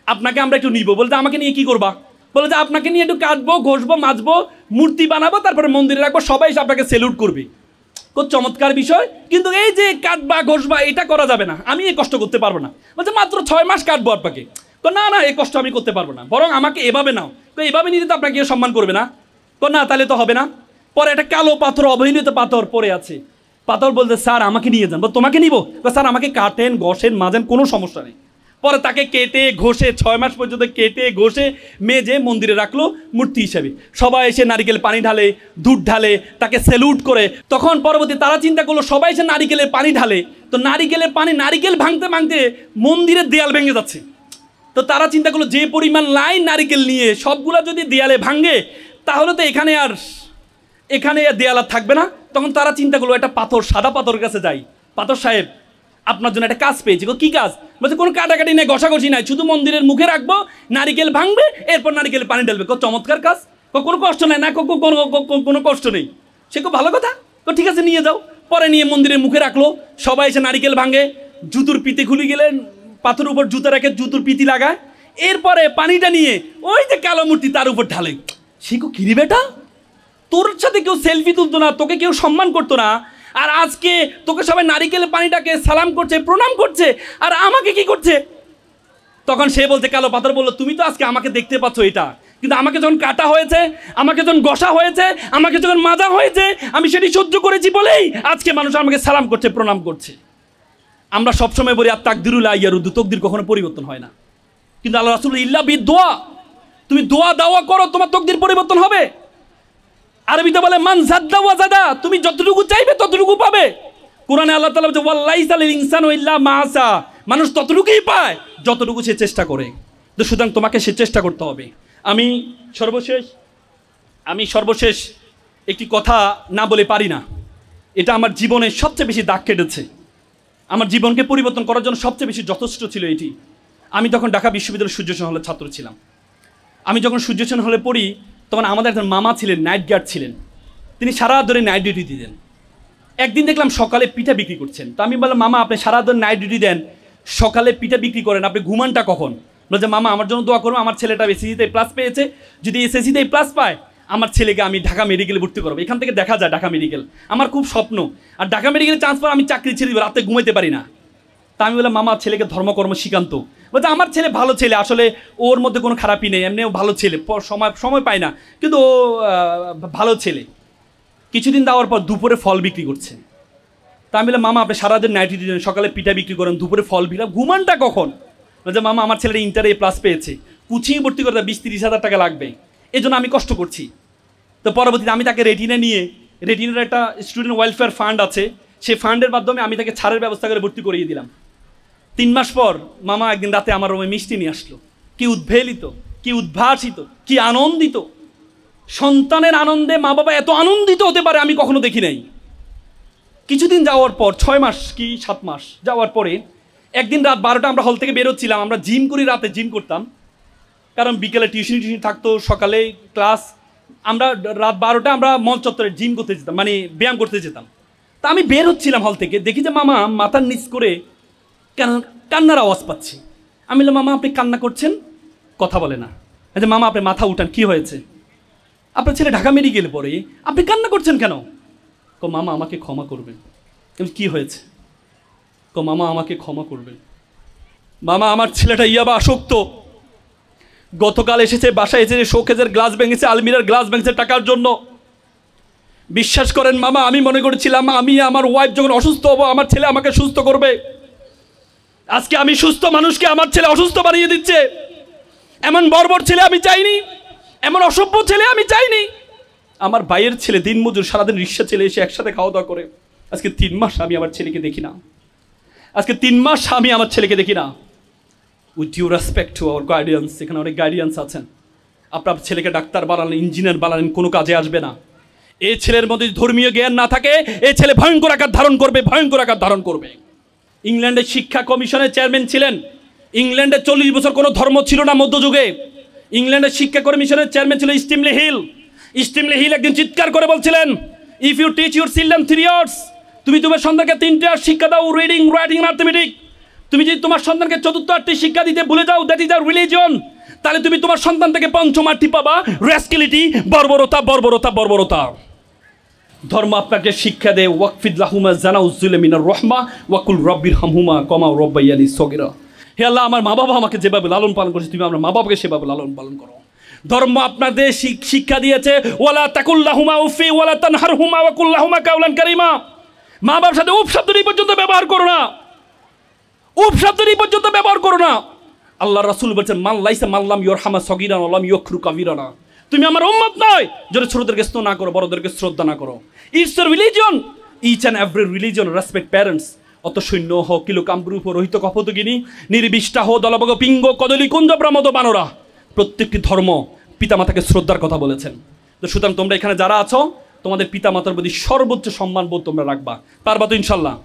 [SPEAKER 1] আপনাকে আমরা একটু নিব। বলতে আমাকে নিয়ে কি করবা? বলে যে আপনাকে নিয়ে একটু কাটবো, ঘষবো, মাজবো, মূর্তি বানাবো, তারপরে মন্দিরে রাখবো, সবাই এসে আপনাকে সেলুট করবে। খুব চমৎকার বিষয়, কিন্তু এই যে কাটবা ঘষবা এটা করা যাবে না, আমি এই কষ্ট করতে পারবো না। বলছে মাত্র 6 মাস কাটবো আপনাকে। তো না এই কষ্ট আমি করতে পারবো না, বরং আমাকে এভাবে নাও। তো এভাবে নিতে তো আপনাকে সম্মান করবে না। তো না তাহলে তো হবে না। পরে একটা কালো পাথর, অবহেলিত পাথর পড়ে আছে। পাথর বলতে স্যার আমাকে নিয়ে যান। তোমাকে নিব? স্যার আমাকে কাটেন, ঘষেন, মাজেন, কোনো সমস্যা নেই। পরে তাকে কেটে ঘষে 6 মাস পর্যন্ত কেটে ঘষে মেজে মন্দিরে রাখলো মূর্তি হিসেবে। সবাই এসে নারিকেল পানি ঢালে, দুধ ঢালে, তাকে স্যালুট করে। তখন পরবর্তী তারা চিন্তা করলো সবাই এসে নারিকেলের পানি ঢালে, তো নারিকেলের পানি নারিকেল ভাঙতে ভাঙতে মন্দিরের দেয়াল ভেঙে যাচ্ছে। তো তারা চিন্তা করলো যে পরিমাণ লাইন নারিকেল নিয়ে সবগুলা যদি দেয়ালে ভাঙে তাহলে তো এখানে আর দেয়াল আর থাকবে না। তখন তারা চিন্তা করলো একটা পাথর, সাদা পাথরের কাছে যাই। পাথর সাহেব আপনার জন্য একটা কাজ পেয়েছি। কি কাজ? বলছে কোনো কাটাকাটি নেই, ঘষাঘষি নাই, শুধু মন্দিরের মুখে রাখবো, নারিকেল ভাঙবে, এরপর নারিকেলের পানি ঢালবে। চমৎকার কাজ, কোনো কষ্ট নেই না, কোনো কষ্ট নেই। সে খুব ভালো কথা। তো ঠিক আছে নিয়ে যাও। পরে নিয়ে মন্দিরের মুখে রাখলো, সবাই এসে নারিকেল ভাঙে, জুতুর পিতে খুলে গেলেন, পাথরের উপর জুতা রেখে জুতোর পিতি লাগায়, এরপরে পানিটা নিয়ে ওই যে কালো মূর্তি তার উপর ঢালে। শিখো কিরি বেটা, তোর সাথে কেউ সেলফি তুলতো না, তোকে কেউ সম্মান করতো না, আর আজকে তোকে সবাই নারিকেলের পানিটাকে সালাম করছে, প্রণাম করছে, আর আমাকে কি করছে? তখন সে বলছে, কালো পাথর বললো, তুমি তো আজকে আমাকে দেখতে পাচ্ছ এটা, কিন্তু আমাকে যখন কাটা হয়েছে, আমাকে যখন গসা হয়েছে, আমাকে যখন মাজা হয়েছে, আমি সেটি সহ্য করেছি বলেই আজকে মানুষ আমাকে সালাম করছে, প্রণাম করছে। আমরা সবসময় বলি আর তাকদিরুল আইয়ারুদ্দু, তকদির কখনো পরিবর্তন হয় না, কিন্তু আল্লাহ রাসূল ইল্লা বিদোয়া, তুমি দোয়া দাওয়া করো, তোমার তকদির পরিবর্তন হবে। আরবিতে বলে মান জাদ্দা ওয়া জাদা, তুমি যতটুকু চাইবে ততটুকু পাবে। কোরআনে আল্লাহ তাআলা বলছে ওয়াল্লাইসা লিল ইনসানু ইল্লা মা আসা, মানুষ ততটুকুই পায় যতটুকু সে চেষ্টা করে। তো সুতরাং তোমাকে সে চেষ্টা করতে হবে। আমি সর্বশেষ একটি কথা না বলে পারি না, এটা আমার জীবনে সবচেয়ে বেশি দাগ কেটেছে, আমার জীবনকে পরিবর্তন করার জন্য সবচেয়ে বেশি যথেষ্ট ছিল এটি। আমি তখন ঢাকা বিশ্ববিদ্যালয়ের সূর্যসেন হলের ছাত্র ছিলাম। আমি যখন সূর্যসেন হলে পড়ি, তখন আমাদের একজন মামা ছিলেন, নাইট গার্ড ছিলেন, তিনি সারা ধরে নাইট ডিউটি দিতেন। একদিন দেখলাম সকালে পিঠা বিক্রি করছেন, তো আমি বললাম, মামা আপনি সারা ধরে নাইট ডিউটি দেন, সকালে পিঠা বিক্রি করেন, আপনি ঘুমানটা কখন? বলছে, মামা আমার জন্য দোয়া করবো, আমার ছেলেটা এসএসসিতে প্লাস পেয়েছে, যদি এসএসসিতে প্লাস পায় আমার ছেলেকে আমি ঢাকা মেডিকেলে ভর্তি করবো। এখান থেকে দেখা যায় ঢাকা মেডিকেল, আমার খুব স্বপ্ন, আর ঢাকা মেডিকেলে চান্স পাওয়া আমি চাকরি ছেড়ে দিব, রাতে ঘুমাইতে পারি না। তা আমি বললাম, মামা ছেলেকে ধর্মকর্ম শিখান্ত। বলছে, আমার ছেলে ভালো ছেলে, আসলে ওর মধ্যে কোনো খারাপই নেই, এমনিও ভালো ছেলে, সময় পায় না, কিন্তু ও ভালো ছেলে। কিছুদিন দেওয়ার পর দুপুরে ফল বিক্রি করছে। তা আমি বললাম, মামা আপনি সারাদিন নাইট ডিউটি দেন, সকালে পিঠা বিক্রি করেন, দুপুরে ফল বিক্রি, ঘুমানটা কখন? বলছে, মামা আমার ছেলেটা ইন্টারে প্লাস পেয়েছে, কোচিংয়ে ভর্তি করতে 20-30 হাজার টাকা লাগবে, এই জন্য আমি কষ্ট করছি। তো পরবর্তীতে আমি তাকে রেটিনার একটা স্টুডেন্ট ওয়েলফেয়ার ফান্ড আছে, সেই ফান্ডের মাধ্যমে আমি তাকে ছাড়ের ব্যবস্থা করে ভর্তি করিয়ে দিলাম। 3 মাস পর মামা একদিন রাতে আমার রুমে মিষ্টি নিয়ে আসলো। কি উদ্ভেলিত, কি উদ্ভাসিত, কি আনন্দিত! সন্তানের আনন্দে মা বাবা এত আনন্দিত হতে পারে আমি কখনো দেখি নাই। কিছুদিন যাওয়ার পর 6 মাস কি 7 মাস যাওয়ার পরে একদিন রাত 12টা আমরা হল থেকে বেরোচ্ছিলাম, আমরা জিম করি, রাতে জিম করতাম, কারণ বিকেলে টিউশন থাকতো, সকালে ক্লাস। আমরা রাত 12টা আমরা মল চত্বরে জিম করতে যেতাম, মানে ব্যায়াম করতে যেতাম। তা আমি বের হচ্ছিলাম হল থেকে, দেখি যে মামা মাথার নিচ করে কান্নার আওয়াজ পাচ্ছি। আমি বললাম, মামা আপনি কান্না করছেন? কথা বলে না। আচ্ছা মামা আপনি মাথা উঠান, কি হয়েছে? আপনার ছেলে ঢাকা মেডিকেলে পড়ে, আপনি কান্না করছেন কেন? মামা আমাকে ক্ষমা করবেন। কি হয়েছে? মামা আমাকে ক্ষমা করবেন। মামা আমার ছেলেটা ইয়াবা আসক্ত, গতকাল এসেছে, বাসায় এসেছে, শোকেজের গ্লাস ভেঙেছে, আলমিরার গ্লাস ভেঙেছে টাকার জন্য। বিশ্বাস করেন মামা, আমি মনে করেছিলাম আমি আমার ওয়াইফ যখন অসুস্থ হবো আমার ছেলে আমাকে সুস্থ করবে। আজকে আমি সুস্থ মানুষকে আমার ছেলে অসুস্থ বানিয়ে দিচ্ছে। এমন বর্বর ছেলে আমি চাইনি, এমন অসভ্য ছেলে আমি চাইনি। আমার ভাইয়ের ছেলে দিনমজুর, সারাদিন রিক্সা ছেলে এসে একসাথে খাওয়া দাওয়া করে। আজকে 3 মাস আমি আমার ছেলেকে দেখি না, আজকে 3 মাস আমি আমার ছেলেকে দেখি না। With due respect to our guardians, এখানে অনেক গার্ডিয়ান্স আছেন, আপনার ছেলেকে ডাক্তার বানালেন, ইঞ্জিনিয়ার বানালেন, কোনো কাজে আসবে না। এই ছেলের মধ্যে ধর্মীয় জ্ঞান না থাকে, এই ছেলে ভয়ঙ্কর আকার ধারণ করবে, ভয়ঙ্কর আকার ধারণ করবে। ইংল্যান্ডের শিক্ষা কমিশনের চেয়ারম্যান ছিলেন। ইংল্যান্ডে 40 বছর কোনো ধর্ম ছিল না মধ্যযুগে। ইংল্যান্ডের শিক্ষা কমিশনের চেয়ারম্যান ছিল স্টিমলি হিল। স্টিমলি হিল একদিন চিৎকার করে বলছিলেন, if you teach your children 3 years, তুমি তোমার সন্তানকে 3টে শিক্ষা দাও, রিডিং, রাইটিং, ম্যাথমেটিক, তুমি যদি তোমার সন্তানকে 4র্থ আর্টটি শিক্ষা দিতে ভুলে যাও, দ্যাট ইজ আওয়ার রিলিজিয়ন, তাহলে তুমি তোমার সন্তান থেকে 5ম আর্টটি পাবা, রেসকিলিটি, বর্বরতা, বর্বরতা, বর্বরতা। ধর্ম আপনাকে শিক্ষা দেয়, ওয়াকফিদ লাহুমা জানাউজ্জুল মিনার রহমা ওয়াকুল রব্বির হামহুমা কমা রব্বাইয়ানি সগীরা। হে আল্লাহ, আমার মা বাবা আমাকে যেভাবে লালন পালন করেছে, তুমি আমার মা বাবাকে সেভাবে লালন পালন করো। ধর্ম আপনাদের শিক্ষা দিয়েছে, ওয়ালা তাকুল্লাহুমা উফি ওয়ালা তানহারহুমা ওয়াকুল্লাহুমা কাওলান কারীমা। মা বাবার সাথে উফ শব্দটি পর্যন্ত ব্যবহার করো না, উফ শব্দটি পর্যন্ত ব্যবহার করো না। আল্লাহ রাসূল বলেছেন, মান লাইসা মাল্লাম ইয়ারহামা সগীরান ওয়া লাম ইয়াকরু কাবীরানা। তুমি আমার উম্মত নয় যদি ছোটদেরকে স্নেহ না করো, বড়দেরকে শ্রদ্ধা না করো। It's a religion, each and every religion respect parents. অত সৈন্য হ কিলো কাম্বরূপ রহিত কপতগিনী নির্বিষ্টা হো দলবগ পিঙ্গ কদলী কুঞ্জ প্রমদ বানরা। প্রত্যেকটি ধর্ম পিতামাতাকে শ্রদ্ধার কথা বলেছেন। তো সুতরাং তোমরা এখানে যারা আছো, তোমাদের পিতামাতার প্রতি সর্বোচ্চ সম্মান বোধ তোমরা রাখবা। পারবা তো ইনশাল্লাহ?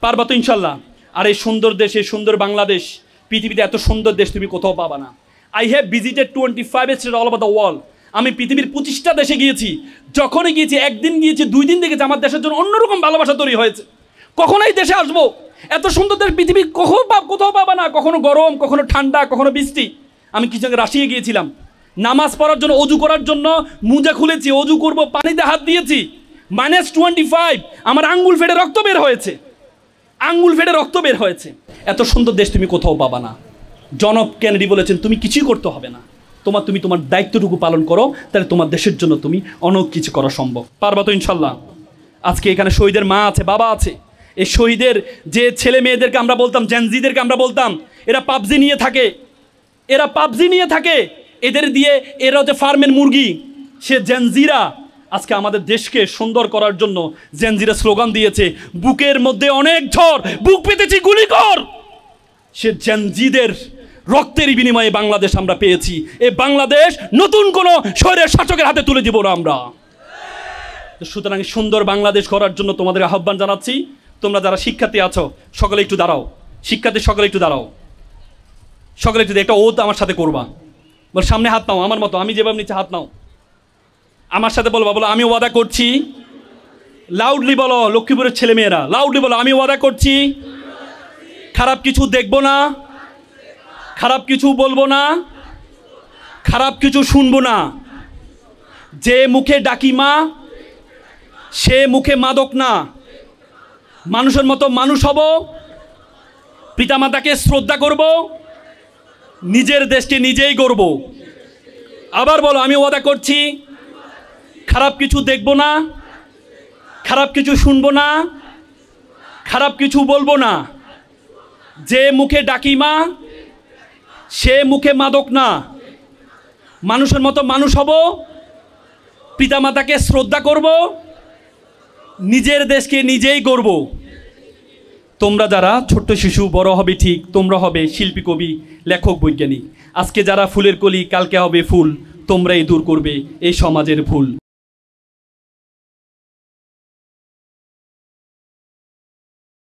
[SPEAKER 1] পারবা তো ইনশাল্লাহ? আর এই সুন্দর দেশ, এই সুন্দর বাংলাদেশ, পৃথিবীতে এত সুন্দর দেশ তুমি কোথাও পাবা না। I have visited 25 state all over the world. আমি পৃথিবীর 25টা দেশে গিয়েছি। যখনই গিয়েছি, একদিন গিয়েছি, 2 দিন দেখেছি আমার দেশের জন্য অন্যরকম ভালোবাসা তৈরি হয়েছে। কখন এই দেশে আসবো, এত সুন্দর দেশ পৃথিবী কোথাও পাবা না, কখনো গরম, কখনো ঠান্ডা, কখনো বৃষ্টি। আমি কিছু আগে রাশিয়া গিয়েছিলাম, নামাজ পড়ার জন্য, অজু করার জন্য মোজা খুলেছি, অজু করব, পানিতে হাত দিয়েছি, -25, আমার আঙ্গুল ফেটে রক্ত বের হয়েছে, আঙ্গুল ফেটে রক্ত বের হয়েছে। এত সুন্দর দেশ তুমি কোথাও পাবা না। জন এফ কেনেডি বলেছেন, তুমি কিছুই করতে হবে না, তুমি তোমার দায়িত্বটুকু পালন করো, তাহলে তোমার দেশের জন্য তুমি অনেক কিছু করা সম্ভব। পারবা তো ইনশাল্লাহ? আজকে এখানে শহীদের মা আছে, বাবা আছে। এই শহীদের যে ছেলে মেয়েদেরকে আমরা বলতাম, জেনজিদেরকে আমরা বলতাম, এরা পাবজি নিয়ে থাকে, এরা পাবজি নিয়ে থাকে, এদের দিয়ে এরা হচ্ছে ফার্মের মুরগি। সে জেনজিরা আজকে আমাদের দেশকে সুন্দর করার জন্য জেনজিরা স্লোগান দিয়েছে, বুকের মধ্যে অনেক ঝড়, বুক পেতেছি গুলি কর। সে জেনজিদের রক্তের বিনিময়ে বাংলাদেশ আমরা পেয়েছি। এই বাংলাদেশ নতুন কোনো শহরের শাসকের হাতে তুলে দিব না আমরা। সুতরাং সুন্দর বাংলাদেশ করার জন্য তোমাদের আহ্বান জানাচ্ছি। তোমরা যারা শিক্ষার্থী আছো সকলে একটু দাঁড়াও, শিক্ষার্থী সকলে একটু দাঁড়াও, সকলে একটু একটা ওত আমার সাথে করবা। বল সামনে হাত নাও, আমার মতো, আমি যেভাবে নিচে হাত নাও, আমার সাথে বলবা। বলো আমি ওয়াদা করছি, লাউডলি বলো, লক্ষ্মীপুরের ছেলেমেয়েরা লাউডলি বলো, আমি ওয়াদা করছি খারাপ কিছু দেখবো না, খারাপ কিছু বলবো না, খারাপ কিছু শুনবো না। যে মুখে ডাকি মা, সে মুখে মাদক না। মানুষের মতো মানুষ হব, পিতামাতাকে শ্রদ্ধা করব, নিজের দেশকে নিজেই গড়ব। আবার বলো, আমি ওয়াদা করছি খারাপ কিছু দেখবো না, খারাপ কিছু শুনবো না, খারাপ কিছু বলবো না। যে মুখে ডাকি মা, সে মুখে মাদক না। মানুষের মতো মানুষ হব, পিতামাতাকে শ্রদ্ধা করব, নিজের দেশকে নিজেই গড়ব। তোমরা যারা ছোট্ট শিশু, বড় হবে ঠিক, তোমরা হবে শিল্পী, কবি, লেখক, বৈজ্ঞানিক। আজকে যারা ফুলের কলি, কালকে হবে ফুল। তোমরাই দূর করবে এই সমাজের ভুল।